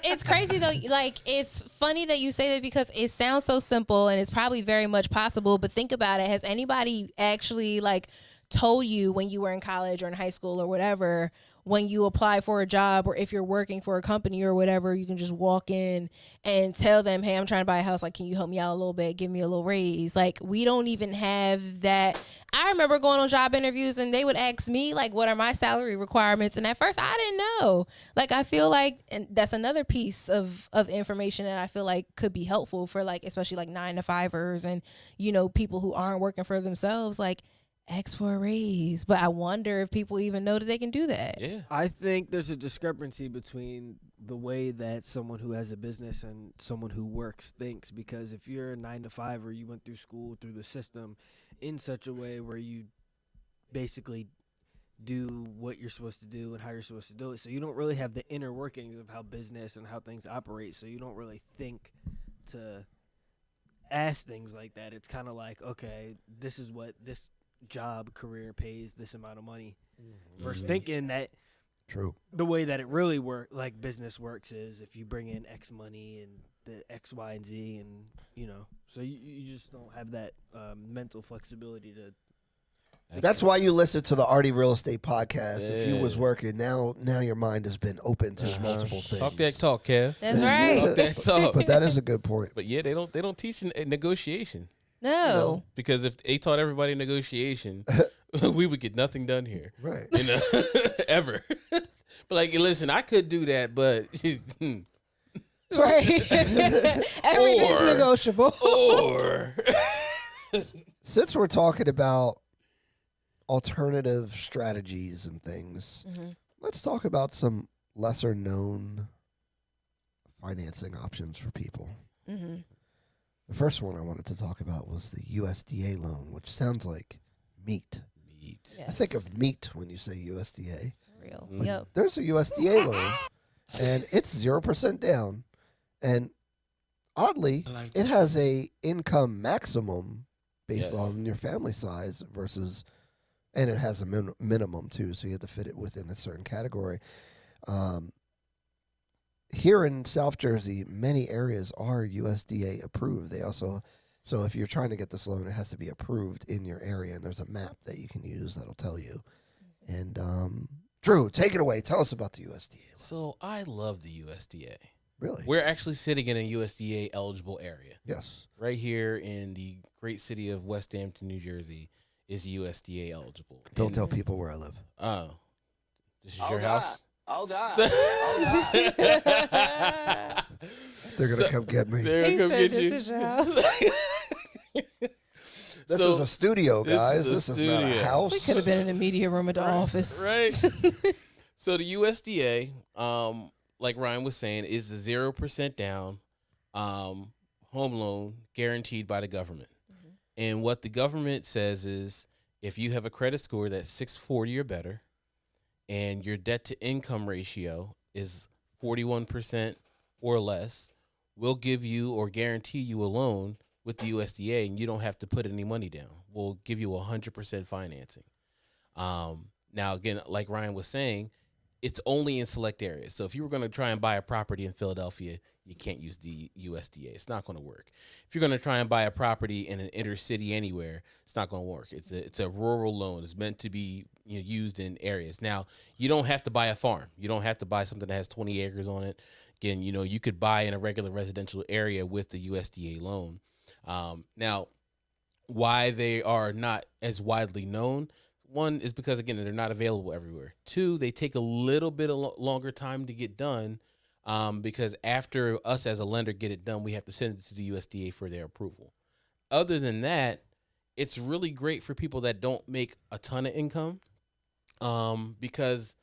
It's crazy though. Like, it's funny that you say that because it sounds so simple and it's probably very much possible. But think about it. Has anybody actually like told you when you were in college or in high school or whatever, when you apply for a job or if you're working for a company or whatever, you can just walk in and tell them, hey, I'm trying to buy a house. Like, can you help me out a little bit? Give me a little raise. Like, we don't even have that. I remember going on job interviews and they would ask me, like, what are my salary requirements? And at first I didn't know. Like, I feel like, and that's another piece of information that I feel like could be helpful for, like, especially like 9-to-5ers and, people who aren't working for themselves. Like, ask for a raise. But I wonder if people even know that they can do that. Yeah. I think there's a discrepancy between the way that someone who has a business and someone who works thinks, because if you're a 9-to-5 or you went through school, through the system in such a way where you basically do what you're supposed to do and how you're supposed to do it, so you don't really have the inner workings of how business and how things operate, so you don't really think to ask things like that. It's kind of like, okay, this is what this job career pays this amount of money, versus thinking that True. the way that it really like business works is if you bring in X money and the X, Y, and Z, and so you just don't have that mental flexibility to. That's why you listen to the Ardhi Real Estate podcast. If you was Yeah. working, now your mind has been open to multiple things. Talk that talk, Kev. That's right. Talk that talk. But that is a good point. But yeah, they don't teach negotiation. No. Because if they taught everybody negotiation, we would get nothing done here. Right. Ever. But like, listen, I could do that, but Right. Everything's Or- negotiable. or Since we're talking about alternative strategies and things, let's talk about some lesser known financing options for people. The first one I wanted to talk about was the USDA loan, which sounds like meat. I think of meat when you say USDA. Real. But- Yep. There's a USDA loan, and it's 0% down. And oddly, it has a income maximum based Yes. on your family size versus, and it has a minimum too, so you have to fit it within a certain category. Here in South Jersey, many areas are USDA approved. They also, so if you're trying to get this loan, it has to be approved in your area, and there's a map that you can use that'll tell you. And Drew, take it away. Tell us about the USDA loan. So I love the USDA. Really? We're actually sitting in a USDA eligible area. Yes. Right here in the great city of West Hampton, New Jersey, is USDA eligible. Don't And- tell people where I live. Oh, this is Oh, your God. house? Oh God. They're going to So- come get me. They're gonna come get you. This So, is a studio, this guys. is a This is not a studio. house. We could have been in the media room at the office. Right. So the USDA, like Ryan was saying, is the 0% down home loan guaranteed by the government. And what the government says is if you have a credit score that's 640 or better and your debt to income ratio is 41% or less, we'll give you or guarantee you a loan with the USDA, and you don't have to put any money down. We'll give you 100% financing. Now, again, like Ryan was saying, it's only in select areas. So if you were going to try and buy a property in Philadelphia, you can't use the USDA. It's not going to work. If you're going to try and buy a property in an inner city anywhere, it's not going to work. It's a rural loan. It's meant to be used in areas. Now, you don't have to buy a farm. You don't have to buy something that has 20 acres on it. Again, you could buy in a regular residential area with the USDA loan. Now, why they are not as widely known, one is because, again, they're not available everywhere. Two, they take a little bit longer time to get done because after us as a lender get it done, we have to send it to the USDA for their approval. Other than that, it's really great for people that don't make a ton of income because,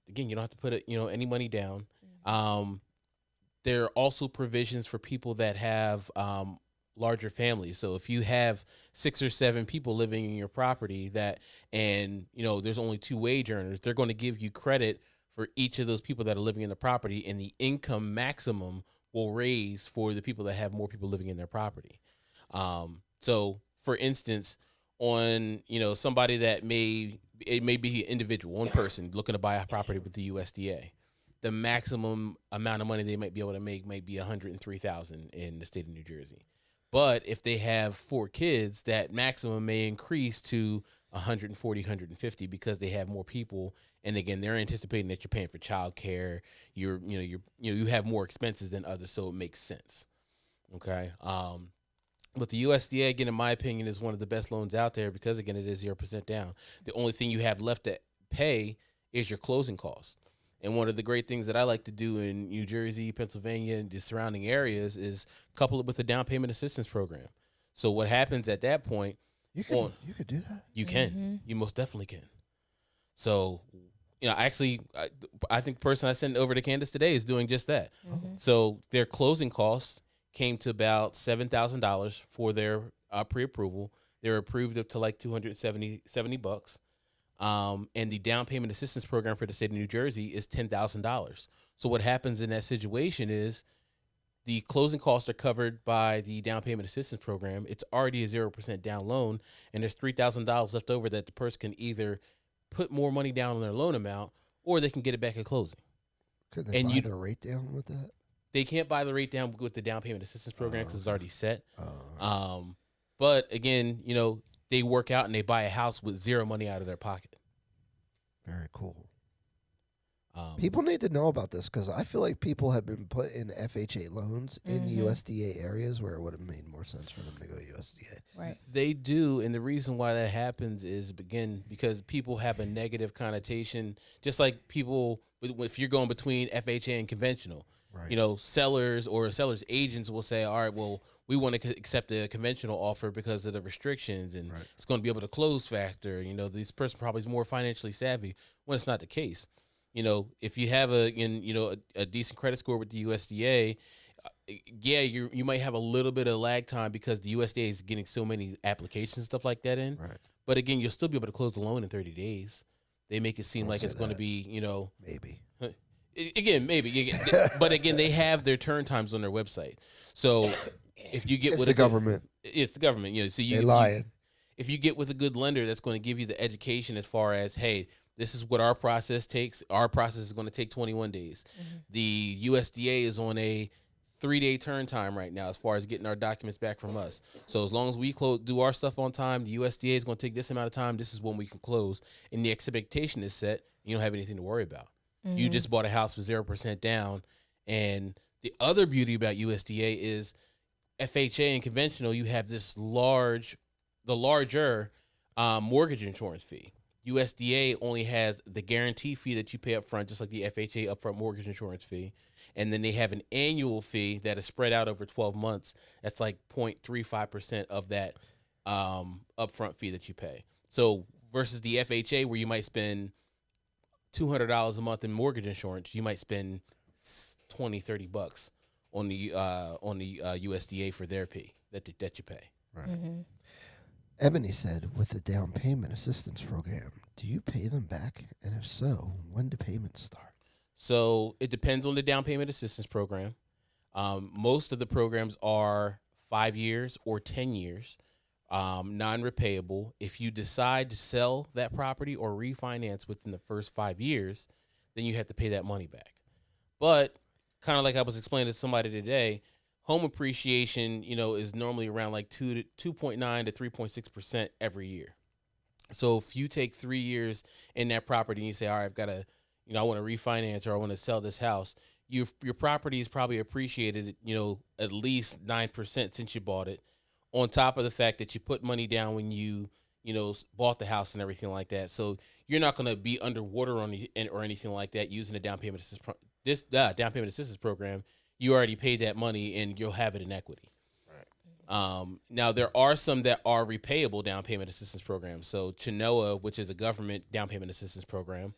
again, you don't have to put any money down. There are also provisions for people that have larger families. So if you have 6 or 7 people living in your property and there's only 2 wage earners, they're going to give you credit for each of those people that are living in the property, and the income maximum will raise for the people that have more people living in their property. So for instance, on somebody that it may be an individual, one person looking to buy a property with the USDA, the maximum amount of money they might be able to make might be $103,000 in the state of New Jersey. But if they have 4 kids, that maximum may increase to 140, 150 because they have more people. And again, they're anticipating that you're paying for childcare. You have more expenses than others, so it makes sense. Okay. But the USDA, again, in my opinion, is one of the best loans out there because, again, it is 0% down. The only thing you have left to pay is your closing costs. And one of the great things that I like to do in New Jersey, Pennsylvania, and the surrounding areas is couple it with a down payment assistance program. So what happens at that point? You could do that. You can. You most definitely can. So, actually, I think the person I sent over to Candace today is doing just that. Mm-hmm. So their closing costs came to about $7,000 for their pre-approval. They were approved up to like $270. And the down payment assistance program for the state of New Jersey is $10,000. So what happens in that situation is the closing costs are covered by the down payment assistance program. It's already a 0% down loan, and there's $3,000 left over that the person can either put more money down on their loan amount or they can get it back at closing. Could they buy the rate down with that? They can't buy the rate down with the down payment assistance program because it's already set. But again, they work out and they buy a house with 0 money out of their pocket. Very cool. People need to know about this because I feel like people have been put in FHA loans in USDA areas where it would have made more sense for them to go USDA. Right. They do, and the reason why that happens is, again, because people have a negative connotation, just like people, if you're going between FHA and conventional. Right. Sellers or sellers' agents will say, all right, well, we want to accept a conventional offer because of the restrictions and it's going to be able to close faster. This person probably is more financially savvy when it's not the case. If you have a decent credit score with the USDA, you might have a little bit of lag time because the USDA is getting so many applications and stuff like that in. Right. But again, you'll still be able to close the loan in 30 days. They make it seem like it's going to be, maybe. Again, maybe. But again, they have their turn times on their website. So if you get it's the government. It's the government. So they're lying. If you get with a good lender that's going to give you the education as far as, hey, this is what our process takes. Our process is going to take 21 days. Mm-hmm. The USDA is on a 3-day turn time right now as far as getting our documents back from us. So as long as we do our stuff on time, the USDA is going to take this amount of time. This is when we can close. And the expectation is set. You don't have anything to worry about. Mm-hmm. You just bought a house with 0% down. And the other beauty about USDA is FHA and conventional, you have this larger mortgage insurance fee. USDA only has the guarantee fee that you pay up front, just like the FHA upfront mortgage insurance fee. And then they have an annual fee that is spread out over 12 months. That's like 0.35% of that upfront fee that you pay. So versus the FHA where you might spend $200 a month in mortgage insurance, you might spend $20-$30 on the USDA for their fee that you pay. Right. Ebony said, with the down payment assistance program, do you pay them back? And if so, when do payments start? So it depends on the down payment assistance program. Most of the programs are 5 years or 10 years, non-repayable. If you decide to sell that property or refinance within the first 5 years, then you have to pay that money back. But kind of like I was explaining to somebody today, home appreciation, is normally around like 2.9 to 3.6% every year. So if you take 3 years in that property and you say, all right, I've got to, I want to refinance or I want to sell this house, your property is probably appreciated, at least 9% since you bought it, on top of the fact that you put money down when you bought the house and everything like that. So you're not going to be underwater or anything like that using the down payment assistance program. You already paid that money and you'll have it in equity. Right. Now, there are some that are repayable down payment assistance programs. So Chenoa, which is a government down payment assistance program,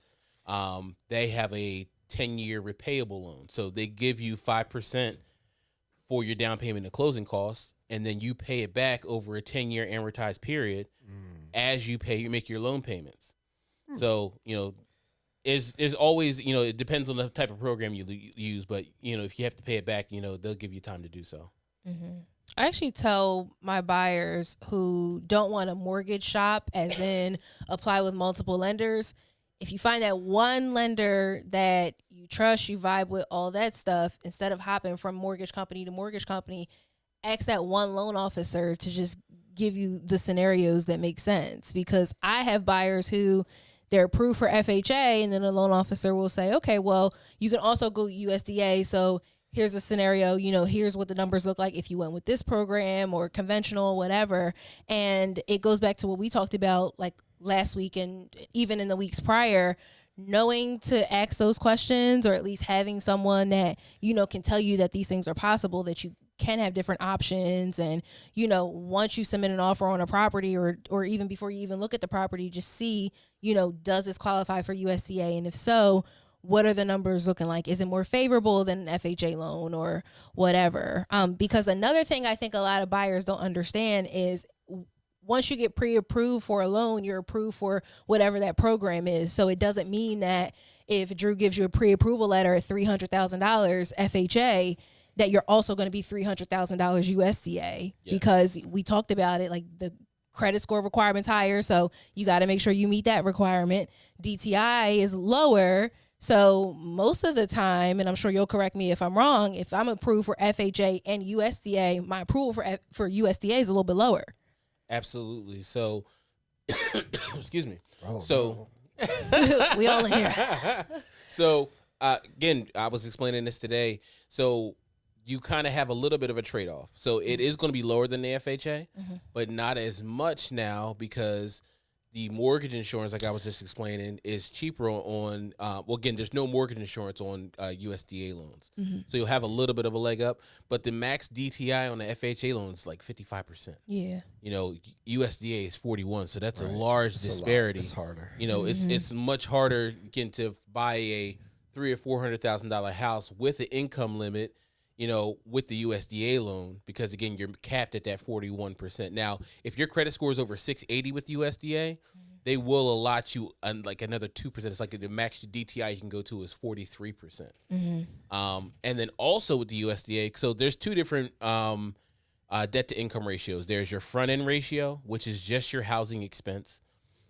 they have a 10-year repayable loan. So they give you 5% for your down payment and closing costs, and then you pay it back over a 10-year amortized period as you make your loan payments. So, is always, it depends on the type of program you use, but, if you have to pay it back, they'll give you time to do so. Mm-hmm. I actually tell my buyers who don't want a mortgage shop, as in apply with multiple lenders, if you find that one lender that you trust, you vibe with, all that stuff, instead of hopping from mortgage company to mortgage company, ask that one loan officer to just give you the scenarios that make sense. Because I have buyers who they're approved for FHA, and then the loan officer will say, okay, well, you can also go USDA. So here's a scenario, here's what the numbers look like if you went with this program or conventional, whatever. And it goes back to what we talked about like last week and even in the weeks prior, knowing to ask those questions, or at least having someone that, can tell you that these things are possible, that you can have different options. And, once you submit an offer on a property or even before you even look at the property, just see, does this qualify for USDA? And if so, what are the numbers looking like? Is it more favorable than an FHA loan or whatever? Because another thing I think a lot of buyers don't understand is once you get pre-approved for a loan, you're approved for whatever that program is. So it doesn't mean that if Drew gives you a pre-approval letter at $300,000 FHA, that you're also going to be $300,000 USDA. Yes. Because we talked about it, like the credit score requirement's higher, so you got to make sure you meet that requirement. DTI is lower, so most of the time, and I'm sure you'll correct me if I'm wrong, if I'm approved for FHA and USDA, my approval for USDA is a little bit lower. Absolutely. So, excuse me. Oh, so, we all in here. So, again, I was explaining this today. So, you kind of have a little bit of a trade-off. So, it is going to be lower than the FHA, but not as much now because the mortgage insurance, like I was just explaining, is cheaper on, again, there's no mortgage insurance on USDA loans. So you'll have a little bit of a leg up, but the max DTI on the FHA loan is like 55%. Yeah. USDA is 41, so that's a large disparity. It's harder. It's much harder again to buy a $300,000 or $400,000 house with the income limit, with the USDA loan, because again, you're capped at that 41%. Now, if your credit score is over 680 with USDA, they will allot you like another 2%. It's like the max DTI you can go to is 43%. And then also with the USDA, so there's two different debt to income ratios. There's your front end ratio, which is just your housing expense.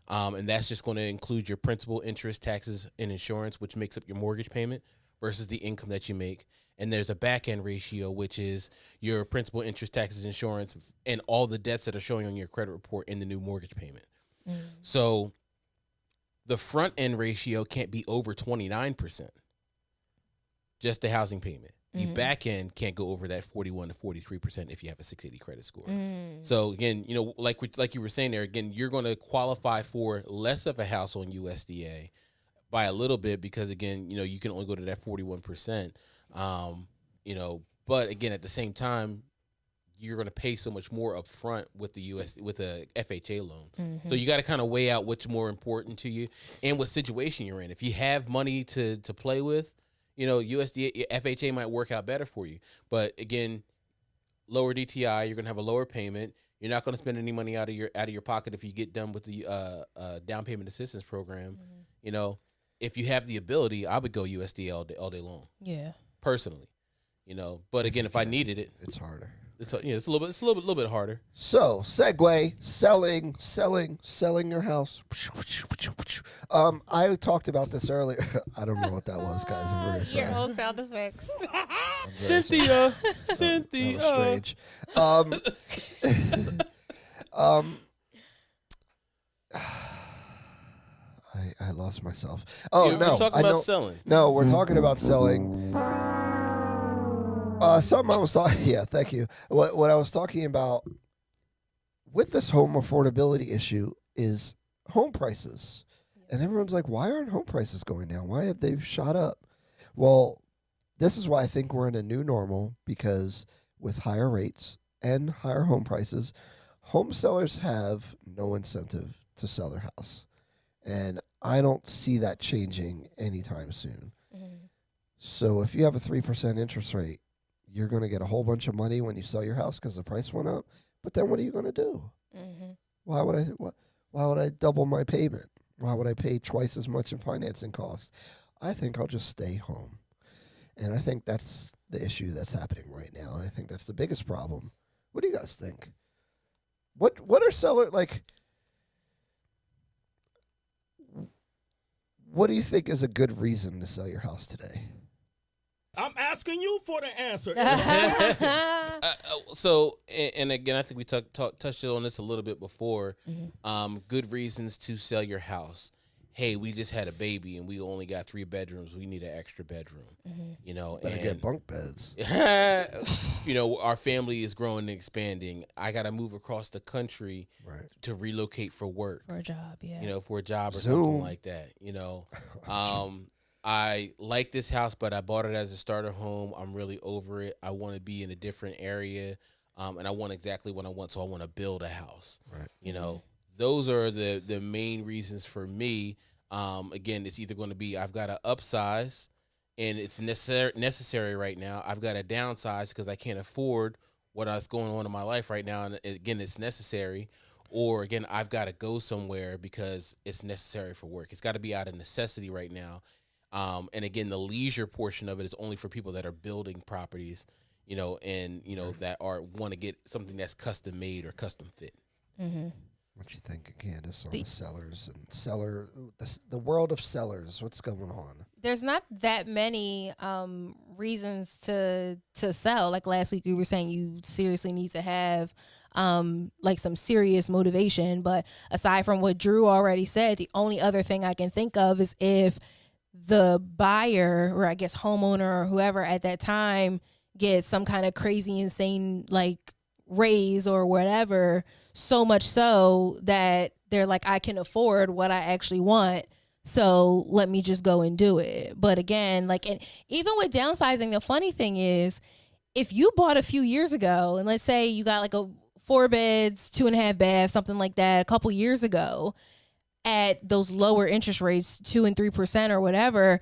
And that's just going to include your principal, interest, taxes, and insurance, which makes up your mortgage payment versus the income that you make. And there's a back end ratio, which is your principal, interest, taxes, insurance, and all the debts that are showing on your credit report in the new mortgage payment. So the front end ratio can't be over 29%, just the housing payment. The back end can't go over that 41 to 43% if you have a 680 credit score. So again, like you were saying there, again, you're going to qualify for less of a house on USDA by a little bit because again, you can only go to that 41%. But again, at the same time, you're going to pay so much more up front with the with a FHA loan. So you got to kind of weigh out what's more important to you and what situation you're in. If you have money to play with, USDA, FHA might work out better for you. But again, lower DTI, you're going to have a lower payment. You're not going to spend any money out of your pocket if you get done with the down payment assistance program. You know, if you have the ability, I would go USDA all day long. Yeah. Personally, you know. But again, if I needed it, it's harder. It's a little bit harder. So, segue, selling your house. I talked about this earlier. I don't know what that was, guys. I'm very sorry. Your old sound effects. Cynthia. That was strange. I lost myself. Oh, We're no. talking about selling. No, we're talking about selling. Something I was talking. Yeah, thank you. What I was talking about with this home affordability issue is home prices, and everyone's like, "Why aren't home prices going down? Why have they shot up?" Well, this is why I think we're in a new normal, because with higher rates and higher home prices, home sellers have no incentive to sell their house, and I don't see that changing anytime soon. So if you have a 3% interest rate, you're going to get a whole bunch of money when you sell your house because the price went up. But then what are you going to do? Why would I double my payment? Why would I pay twice as much in financing costs? I think I'll just stay home. And I think that's the issue that's happening right now. And I think that's the biggest problem. What do you guys think? What are sellers like? What do you think is a good reason to sell your house today? I'm asking you for the answer. So, and again, I think we touched on this a little bit before. Good reasons to sell your house. Hey, we just had a baby and we only got 3 bedrooms. We need an extra bedroom. You know, Better get bunk beds. You know, our family is growing and expanding. I got to move across the country to relocate for work. For a job, yeah. You know, for a job or something like that. You know, I like this house, but I bought it as a starter home. I'm really over it. I want to be in a different area, and I want exactly what I want, so I want to build a house. You know, those are the main reasons for me. Again, it's either going to be I've got to upsize, and it's necessary right now. I've got to downsize because I can't afford what's going on in my life right now, and again, it's necessary. Or again, I've got to go somewhere because it's necessary for work. It's got to be out of necessity right now. And again, the leisure portion of it is only for people that are building properties, you know, and you know that want to get something that's custom made or custom fit. What you think, Candace, on the sellers and the world of sellers? What's going on? There's not that many reasons to sell. Like last week, we were saying you seriously need to have like some serious motivation. But aside from what Drew already said, the only other thing I can think of is if the buyer, or I guess homeowner or whoever at that time, gets some kind of crazy, insane like raise or whatever, so much so that they're like, I can afford what I actually want, so let me just go and do it. But again, like, and even with downsizing, the funny thing is, if you bought a few years ago, and let's say you got like a 4 beds, 2.5 baths, something like that a couple years ago, at those lower interest rates, 2% and 3% or whatever,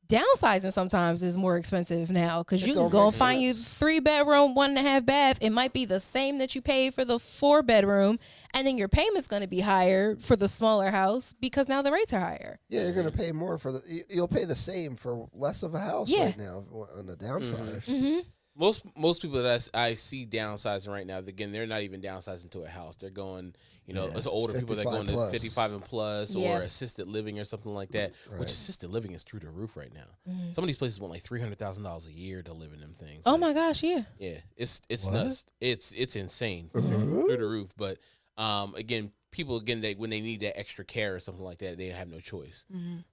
downsizing sometimes is more expensive now, because you can go and find you 3-bedroom, 1.5 bath. It might be the same that you paid for the 4-bedroom, and then your payment's going to be higher for the smaller house because now the rates are higher. Yeah, you're going to pay more for you'll pay the same for less of a house right now on the downside. Most people that I see downsizing right now, again, they're not even downsizing to a house. They're going, you know, it's older people that are going to 55 and plus or assisted living or something like that, which assisted living is through the roof right now. Some of these places want like $300,000 a year to live in them things. Oh like, my gosh, yeah. Yeah, it's nuts. It's insane through the roof. But again, people when they need that extra care or something like that, they have no choice.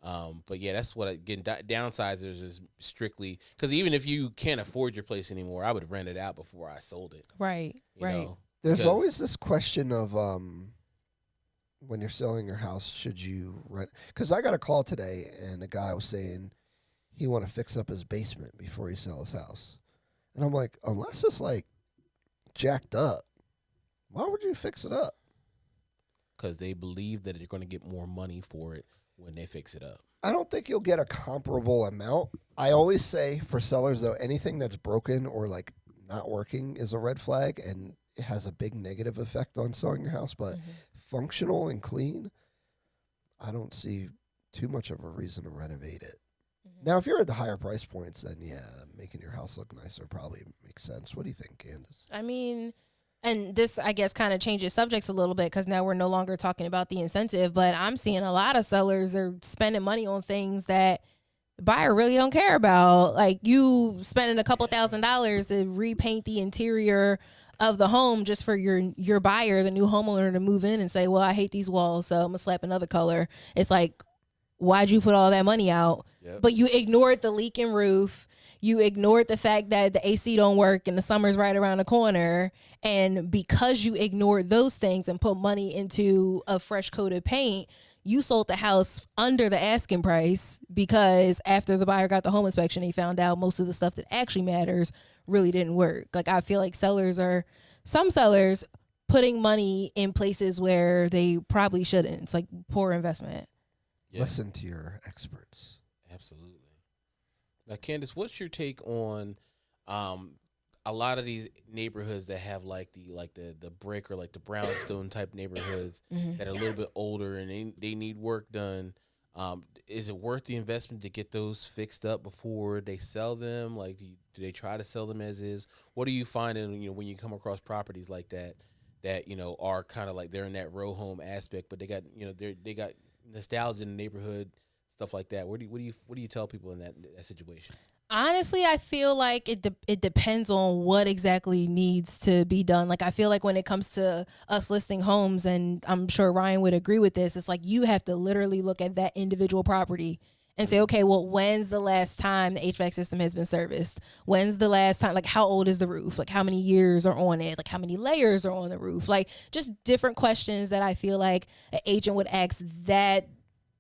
But yeah, that's what again downsizers is strictly because even if you can't afford your place anymore, I would rent it out before I sold it. Right. You know? There's always this question of when you're selling your house, should you rent? Because I got a call today, and the guy was saying he want to fix up his basement before he sells his house, and I'm like, unless it's like jacked up, why would you fix it up? Because they believe that they're going to get more money for it when they fix it up. I don't think you'll get a comparable amount. I always say for sellers, though, anything that's broken or like not working is a red flag, and it has a big negative effect on selling your house, but functional and clean, I don't see too much of a reason to renovate it. Now, if you're at the higher price points, then yeah, making your house look nicer probably makes sense. What do you think, Candace? I mean, and this, I guess, kind of changes subjects a little bit because now we're no longer talking about the incentive, but I'm seeing a lot of sellers, they're spending money on things that the buyer really don't care about. Like you spending a couple $1,000s to repaint the interior of the home just for your buyer, the new homeowner, to move in and say, well, I hate these walls, so I'm going to slap another color. It's like, why'd you put all that money out? Yep. But you ignored the leaking roof. You ignored the fact that the AC don't work and the summer's right around the corner. And because you ignored those things and put money into a fresh coat of paint, you sold the house under the asking price because after the buyer got the home inspection, they found out most of the stuff that actually matters really didn't work. Like, I feel like some sellers putting money in places where they probably shouldn't. It's like poor investment. Yeah. Listen to your experts. Absolutely. Now, Candace, what's your take on a lot of these neighborhoods that have like the brick or like the brownstone type neighborhoods that are a little bit older and they need work done? Is it worth the investment to get those fixed up before they sell them? Like, do they try to sell them as is? What are you finding, when you come across properties like that are kind of like they're in that row home aspect, but they got, they got nostalgia in the neighborhood, stuff like that? What do you tell people in that situation? Honestly, I feel like it depends on what exactly needs to be done. Like, I feel like when it comes to us listing homes, and I'm sure Ryan would agree with this, it's like you have to literally look at that individual property and say, okay, well, when's the last time the HVAC system has been serviced? When's the last time, like, how old is the roof? Like, how many years are on it? Like, how many layers are on the roof? Like, just different questions that I feel like an agent would ask that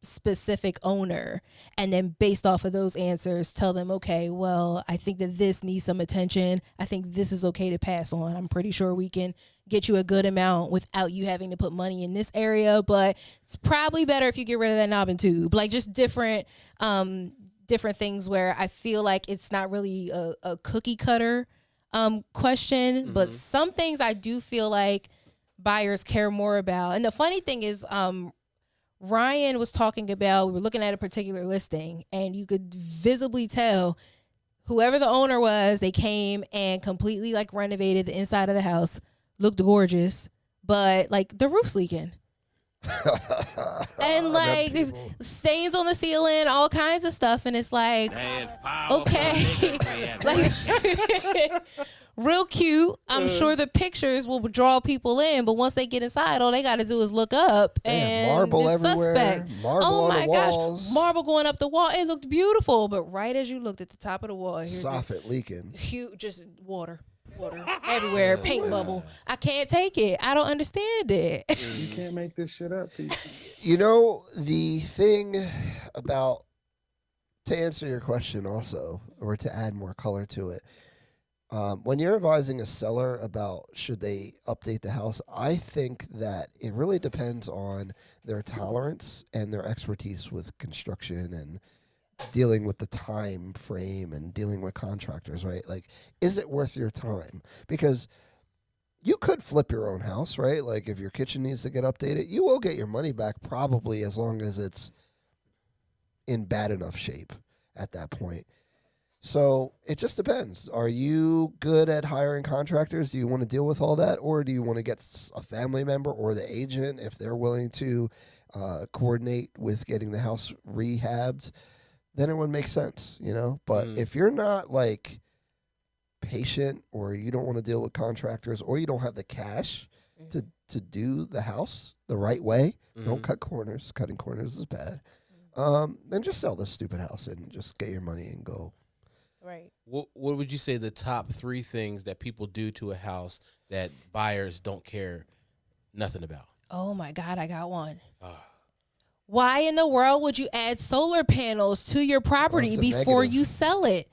specific owner, and then based off of those answers tell them, okay, well, I think that this needs some attention. I think this is okay to pass on. I'm pretty sure we can get you a good amount without you having to put money in this area, but it's probably better if you get rid of that knob and tube. Like, just different things where I feel like it's not really a cookie cutter question, but some things I do feel like buyers care more about. And the funny thing is, Ryan was talking about, we were looking at a particular listing, and you could visibly tell whoever the owner was, they came and completely like renovated the inside of the house, looked gorgeous, but like the roof's leaking. And like there's stains on the ceiling, all kinds of stuff, and it's like, okay, like real cute. I'm sure the pictures will draw people in, but once they get inside, all they got to do is look up and marble it's everywhere. Suspect. Marble oh on my the gosh, walls. marble going up the wall. It looked beautiful, but right as you looked at the top of the wall, here's soffit leaking. Huge, just water everywhere, paint bubble. I can't take it. I don't understand it. You can't make this shit up, people. The thing about, to answer your question also, or to add more color to it, when you're advising a seller about should they update the house, I think that it really depends on their tolerance and their expertise with construction and dealing with the time frame and dealing with contractors, right? Like, is it worth your time? Because you could flip your own house, right? Like, if your kitchen needs to get updated, you will get your money back probably, as long as it's in bad enough shape at that point. So it just depends. Are you good at hiring contractors? Do you want to deal with all that? Or do you want to get a family member or the agent, if they're willing to coordinate with getting the house rehabbed? Then it would make sense, But if you're not like patient, or you don't want to deal with contractors, or you don't have the cash to do the house the right way, don't cut corners. Cutting corners is bad. Then just sell this stupid house and just get your money and go. Right. What would you say the top 3 things that people do to a house that buyers don't care nothing about? Oh my God, I got one. Why in the world would you add solar panels to your property before you sell it?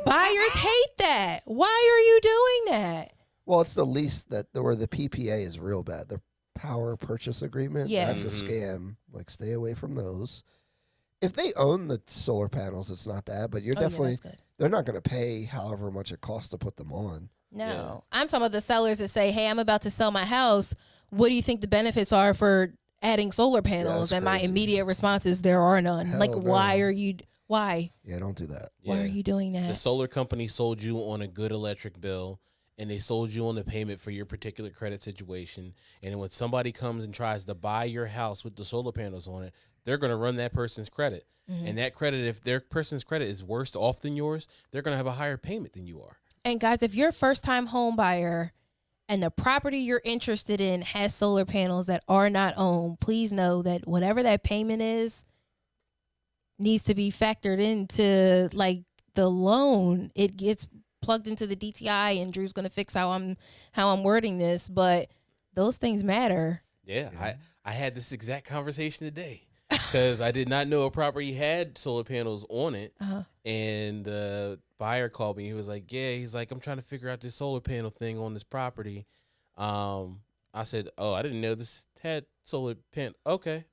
Buyers hate that. Why are you doing that? Well, it's the lease where the PPA is real bad. The power purchase agreement, that's a scam. Like, stay away from those. If they own the solar panels, it's not bad, but you're definitely, they're not going to pay however much it costs to put them on. No, I'm talking about the sellers that say, "Hey, I'm about to sell my house. What do you think the benefits are for adding solar panels?" And my immediate response is, "There are none." Hell like, no. why are you? Why? Yeah, don't do that. Why are you doing The that? solar company sold you on a good electric bill, and they sold you on the payment for your particular credit situation. And then when somebody comes and tries to buy your house with the solar panels on it, they're going to run that person's credit. And that credit, if their person's credit is worse off than yours, they're going to have a higher payment than you are. And guys, if you're a first-time home buyer and the property you're interested in has solar panels that are not owned, please know that whatever that payment is needs to be factored into like the loan. It gets plugged into the DTI, and Drew's going to fix how I'm wording this, but those things matter. Yeah. I had this exact conversation today because I did not know a property had solar panels on it. And the buyer called me. He was like, "Yeah," he's like, "I'm trying to figure out this solar panel thing on this property." I said, "Oh, I didn't know this had solar panel." Okay.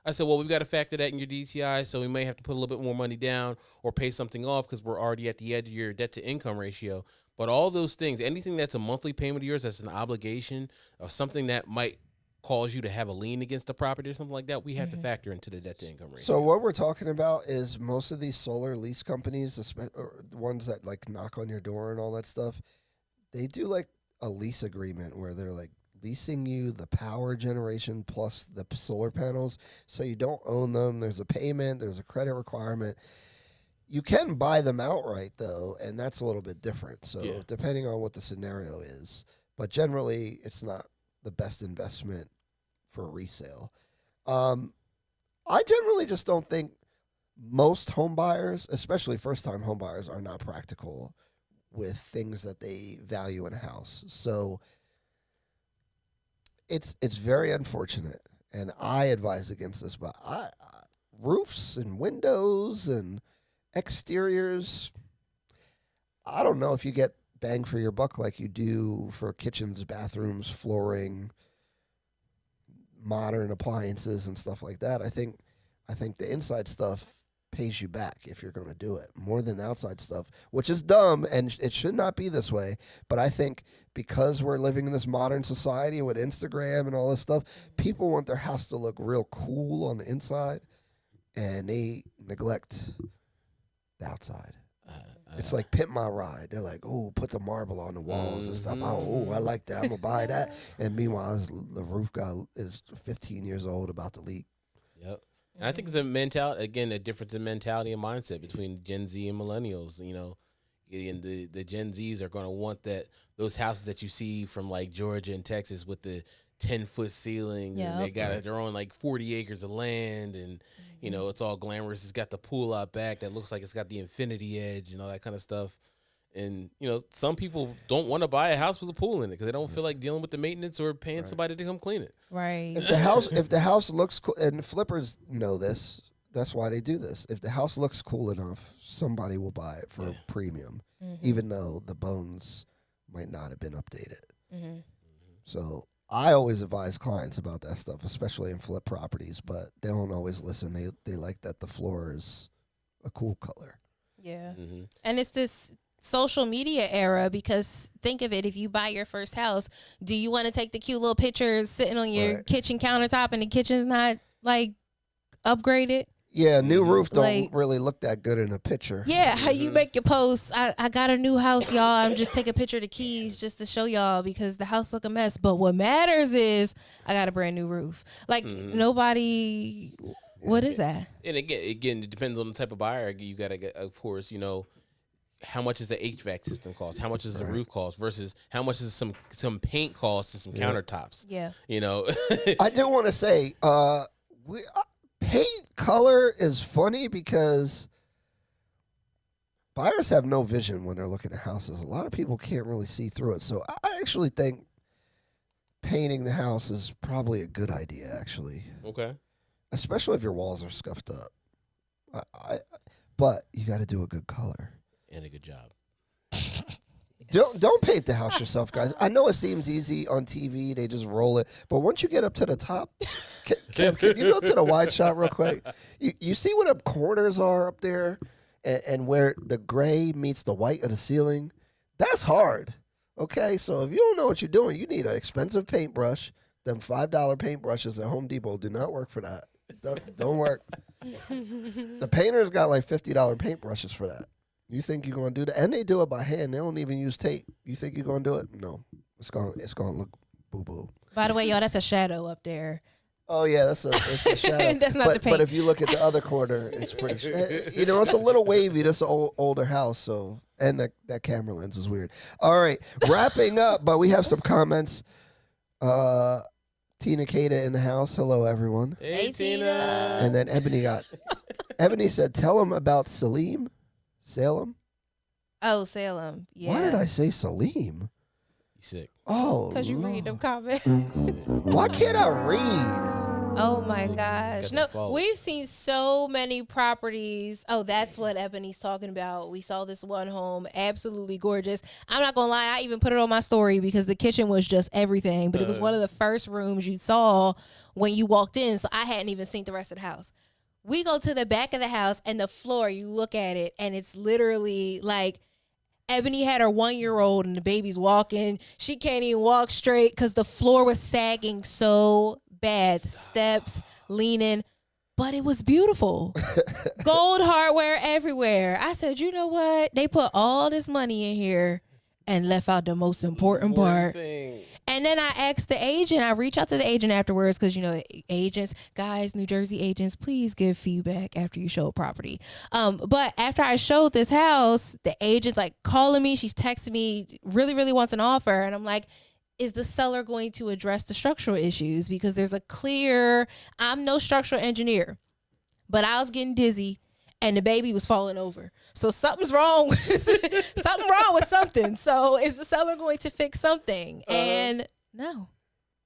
I said, "Well, we've got to factor that in your DTI, so we may have to put a little bit more money down or pay something off because we're already at the edge of your debt to income ratio." But all those things, anything that's a monthly payment of yours, that's an obligation or something that might cause you to have a lien against the property or something like that, we have to factor into the debt to income ratio. So what we're talking about is most of these solar lease companies, or the ones that like knock on your door and all that stuff, they do like a lease agreement where they're like leasing you the power generation plus the solar panels, so you don't own them. There's a payment, there's a credit requirement. You can buy them outright though, and that's a little bit different. So depending on what the scenario is, but generally it's not the best investment for resale. I generally just don't think most home buyers, especially first-time home buyers, are not practical with things that they value in a house. So it's very unfortunate, and I advise against this. But roofs and windows and exteriors, I don't know if you get bang for your buck like you do for kitchens, bathrooms, flooring, modern appliances and stuff like that. I think the inside stuff pays you back if you're going to do it more than the outside stuff, which is dumb and it should not be this way. But I think because we're living in this modern society with Instagram and all this stuff, people want their house to look real cool on the inside, and they neglect the outside. It's like Pimp My Ride. They're like, "Oh, put the marble on the walls and stuff. Oh, I like that. I'm going to buy that." And meanwhile, the roof guy is 15 years old about to leak. Yep. And I think it's a mentality, again, a difference in mentality and mindset between Gen Z and millennials. You know, and the Gen Zs are going to want those houses that you see from like Georgia and Texas with the 10-foot ceiling, and they got their own like 40 acres of land, and you know, it's all glamorous. It's got the pool out back that looks like it's got the infinity edge and all that kind of stuff. And you know, some people don't want to buy a house with a pool in it because they don't feel like dealing with the maintenance or paying somebody to come clean it. Right. If the house looks cool, and flippers know this, that's why they do this. If the house looks cool enough, somebody will buy it for a premium, even though the bones might not have been updated. So I always advise clients about that stuff, especially in flip properties, but they don't always listen. They like that the floor is a cool color. Yeah. And it's this social media era, because think of it, if you buy your first house, do you want to take the cute little pictures sitting on your kitchen countertop and the kitchen's not like upgraded? Yeah, new roof don't really look that good in a picture. Yeah, how you make your posts. I got a new house, y'all. I'm just taking a picture of the keys just to show y'all because the house look a mess. But what matters is I got a brand new roof. Like nobody, what is that? And again, it depends on the type of buyer. You got to get, of course, you know, how much does the HVAC system cost? How much does the roof cost versus how much does some paint cost and some countertops? Yeah. You know, I do want to say, paint color is funny because buyers have no vision when they're looking at houses. A lot of people can't really see through it. So I actually think painting the house is probably a good idea, actually. Okay. Especially if your walls are scuffed up. But you got to do a good color. And a good job. Don't paint the house yourself, guys. I know it seems easy on TV. They just roll it. But once you get up to the top, can you go to the wide shot real quick? You see where the corners are up there and where the gray meets the white of the ceiling? That's hard. Okay, so if you don't know what you're doing, you need an expensive paintbrush. Them $5 paintbrushes at Home Depot do not work for that. Don't work. The painters got like $50 paintbrushes for that. You think you're gonna do that? And they do it by hand. They don't even use tape. You think you're gonna do it? No, it's gonna look boo boo. By the way, y'all, that's a shadow up there. Oh yeah, it's a shadow. That's not the paint. But if you look at the other corner, it's pretty. It's a little wavy. That's an older house, so and that camera lens is weird. All right, wrapping up, but we have some comments. Tina Kata in the house. Hello, everyone. Hey, Tina. And then Ebony said, "Tell them about Salem." Oh, Salem. Yeah. Why did I say Salim? You sick? Oh, Because you read them comments. Why can't I read? Oh my See, gosh. got No, that fault. we've seen so many properties. Oh, that's what Ebony's talking about. We saw this one home, absolutely gorgeous. I'm not gonna lie, I even put it on my story because the kitchen was just everything. But it was one of the first rooms you saw when you walked in, so I hadn't even seen the rest of the house. We go to the back of the house and the floor, you look at it, and it's literally like Ebony had her 1-year-old and the baby's walking. She can't even walk straight because the floor was sagging so bad. Steps, leaning, but it was beautiful. Gold hardware everywhere. I said, you know what? They put all this money in here and left out the most important part. Thing. And then I asked the agent, I reached out to the agent afterwards because, agents, guys, New Jersey agents, please give feedback after you show a property. But after I showed this house, the agent's like calling me. She's texting me, really, really wants an offer. And I'm like, is the seller going to address the structural issues? Because there's a clear, I'm no structural engineer, but I was getting dizzy and the baby was falling over. So something's wrong. Something wrong with something. So is the seller going to fix something? And no,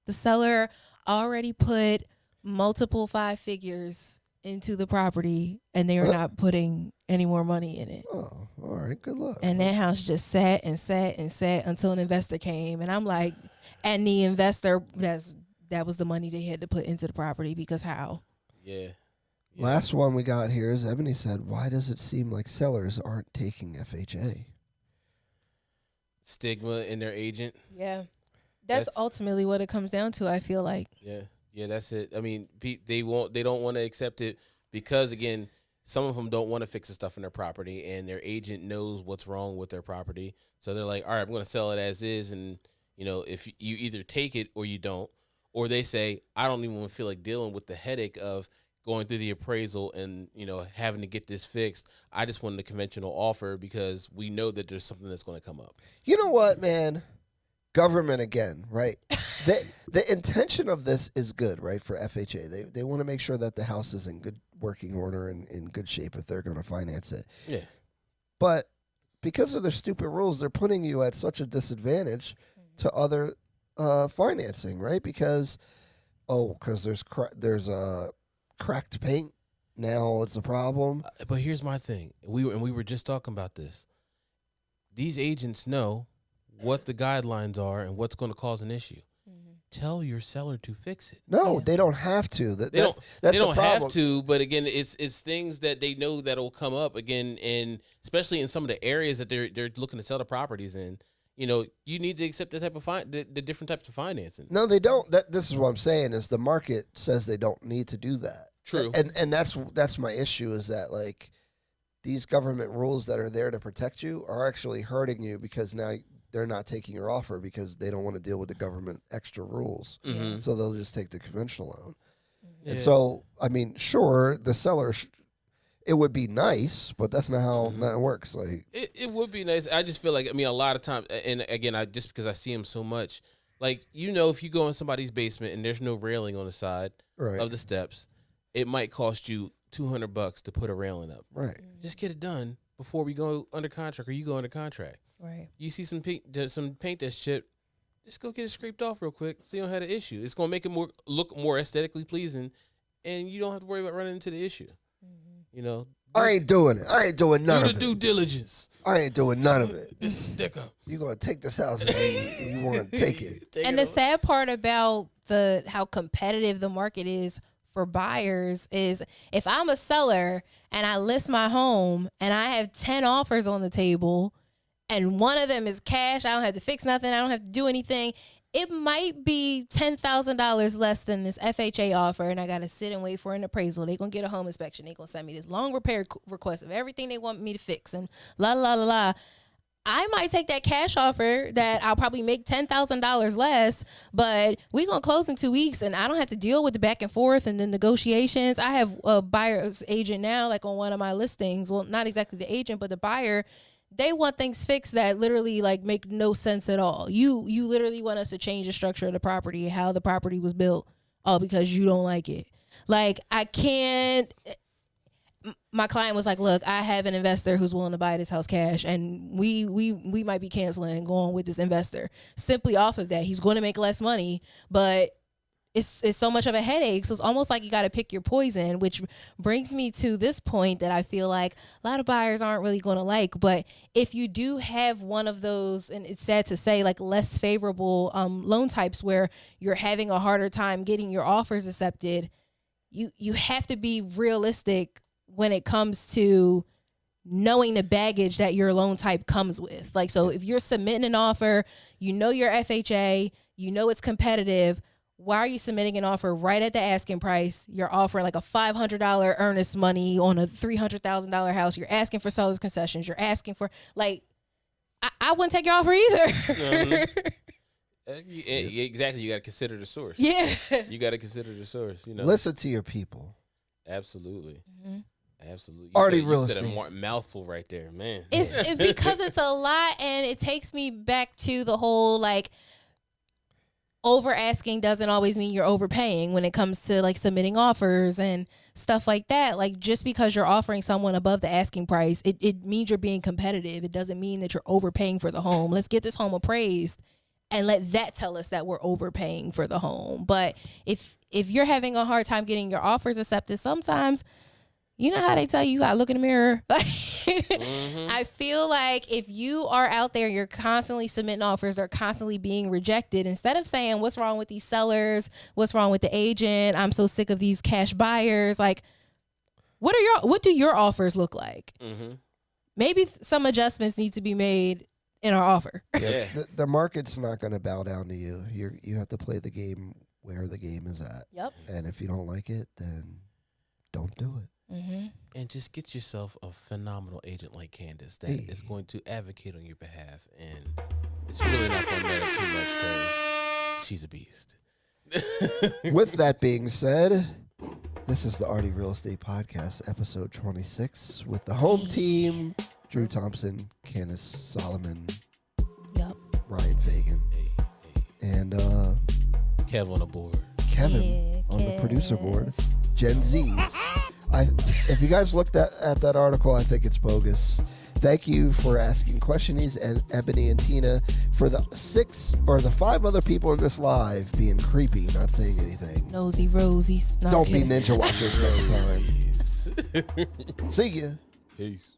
the seller already put multiple 5 figures into the property and they are not putting any more money in it. Oh, all right. Good luck. And that house just sat and sat and sat until an investor came. And I'm like, and the investor, that was the money they had to put into the property because how? Yeah. Last one we got here is Ebony said, why does it seem like sellers aren't taking FHA? Stigma in their agent. Yeah. That's ultimately what it comes down to, I feel like. Yeah, that's it. I mean, they don't want to accept it because, again, some of them don't want to fix the stuff in their property, and their agent knows what's wrong with their property. So they're like, all right, I'm going to sell it as is, and, if you either take it or you don't, or they say, I don't even feel like dealing with the headache of going through the appraisal and, having to get this fixed. I just wanted a conventional offer because we know that there's something that's going to come up. You know what, man? Government again, right? The intention of this is good, right, for FHA. They want to make sure that the house is in good working order and in good shape if they're going to finance it. Yeah. But because of their stupid rules, they're putting you at such a disadvantage to other financing, right? Because there's cracked paint. Now it's a problem. But here's my thing. We were just talking about this. These agents know what the guidelines are and what's going to cause an issue. Tell your seller to fix it. No, they don't have to. They don't have to, but again, it's things that they know that'll come up again, and especially in some of the areas that they're looking to sell the properties in. You need to accept the type of the different types of financing. No, they don't. This is what I'm saying is the market says they don't need to do that. True. And that's my issue is that like these government rules that are there to protect you are actually hurting you because now they're not taking your offer because they don't want to deal with the government extra rules. Mm-hmm. So they'll just take the conventional loan. Mm-hmm. And so, I mean, sure, the seller, it would be nice, but that's not how that works. Like it would be nice. I just feel like, a lot of times, and again, just because I see them so much, like, if you go in somebody's basement and there's no railing on the side of the steps, it might cost you $200 to put a railing up. Right. Just get it done before we go under contract or you go under contract. Right. You see some paint that's chipped, just go get it scraped off real quick so you don't have an issue. It's going to make it look more aesthetically pleasing, and you don't have to worry about running into the issue. Mm-hmm. I ain't doing it. I ain't doing none of it. Do the due diligence. I ain't doing none of it. It's a sticker. You're going to take this house and you want to take it. And the sad part about how competitive the market is for buyers is if I'm a seller and I list my home and I have 10 offers on the table and one of them is cash, I don't have to fix nothing, I don't have to do anything, it might be $10,000 less than this FHA offer, and I got to sit and wait for an appraisal. They're going to get a home inspection. They're going to send me this long repair request of everything they want me to fix, and la, la, la, la. I might take that cash offer that I'll probably make $10,000 less, but we're going to close in 2 weeks, and I don't have to deal with the back and forth and the negotiations. I have a buyer's agent now, like on one of my listings. Well, not exactly the agent, but the buyer. They want things fixed that literally like make no sense at all. You literally want us to change the structure of the property, how the property was built, all because you don't like it. Like, I can't. My client was like, look, I have an investor who's willing to buy this house cash, and we might be canceling and going with this investor simply off of that. He's going to make less money, but it's so much of a headache. So it's almost like you got to pick your poison, which brings me to this point that I feel like a lot of buyers aren't really going to like. But if you do have one of those, and it's sad to say, like less favorable loan types where you're having a harder time getting your offers accepted, you have to be realistic when it comes to knowing the baggage that your loan type comes with. Like, so if you're submitting an offer, you know your FHA, you know it's competitive, why are you submitting an offer right at the asking price? You're offering like a $500 earnest money on a $300,000 house. You're asking for seller's concessions. You're asking for, like, I wouldn't take your offer either. Exactly. You got to consider the source. Yeah. You got to consider the source. You know. Listen to your people. Absolutely. Mm-hmm. Absolutely. You said a mouthful right there, man. It's because it's a lot, and it takes me back to the whole, like, over asking doesn't always mean you're overpaying when it comes to like submitting offers and stuff like that. Like, just because you're offering someone above the asking price, it means you're being competitive. It doesn't mean that you're overpaying for the home. Let's get this home appraised and let that tell us that we're overpaying for the home. But if you're having a hard time getting your offers accepted, sometimes, you know how they tell you gotta look in the mirror? Mm-hmm. I feel like if you are out there, you're constantly submitting offers, they're constantly being rejected, instead of saying, what's wrong with these sellers? What's wrong with the agent? I'm so sick of these cash buyers. Like, what do your offers look like? Mm-hmm. Maybe some adjustments need to be made in our offer. Yeah. The market's not going to bow down to you. You have to play the game where the game is at. Yep. And if you don't like it, then don't do it. Mm-hmm. And just get yourself a phenomenal agent like Candace that is going to advocate on your behalf. And it's really not going to matter too much because she's a beast. With that being said, this is the Ardhi Real Estate Podcast, episode 26, with the home team, Drew Thompson, Candace Solomon, Ryan Fagan, and Kev on the board. Kevin on the producer board. Gen Zs. If you guys looked at that article, I think it's bogus. Thank you for asking questions, and Ebony and Tina for the 5 other people in this live being creepy, not saying anything. Nosy Rosies. Don't be ninja watchers next time. See ya. Peace.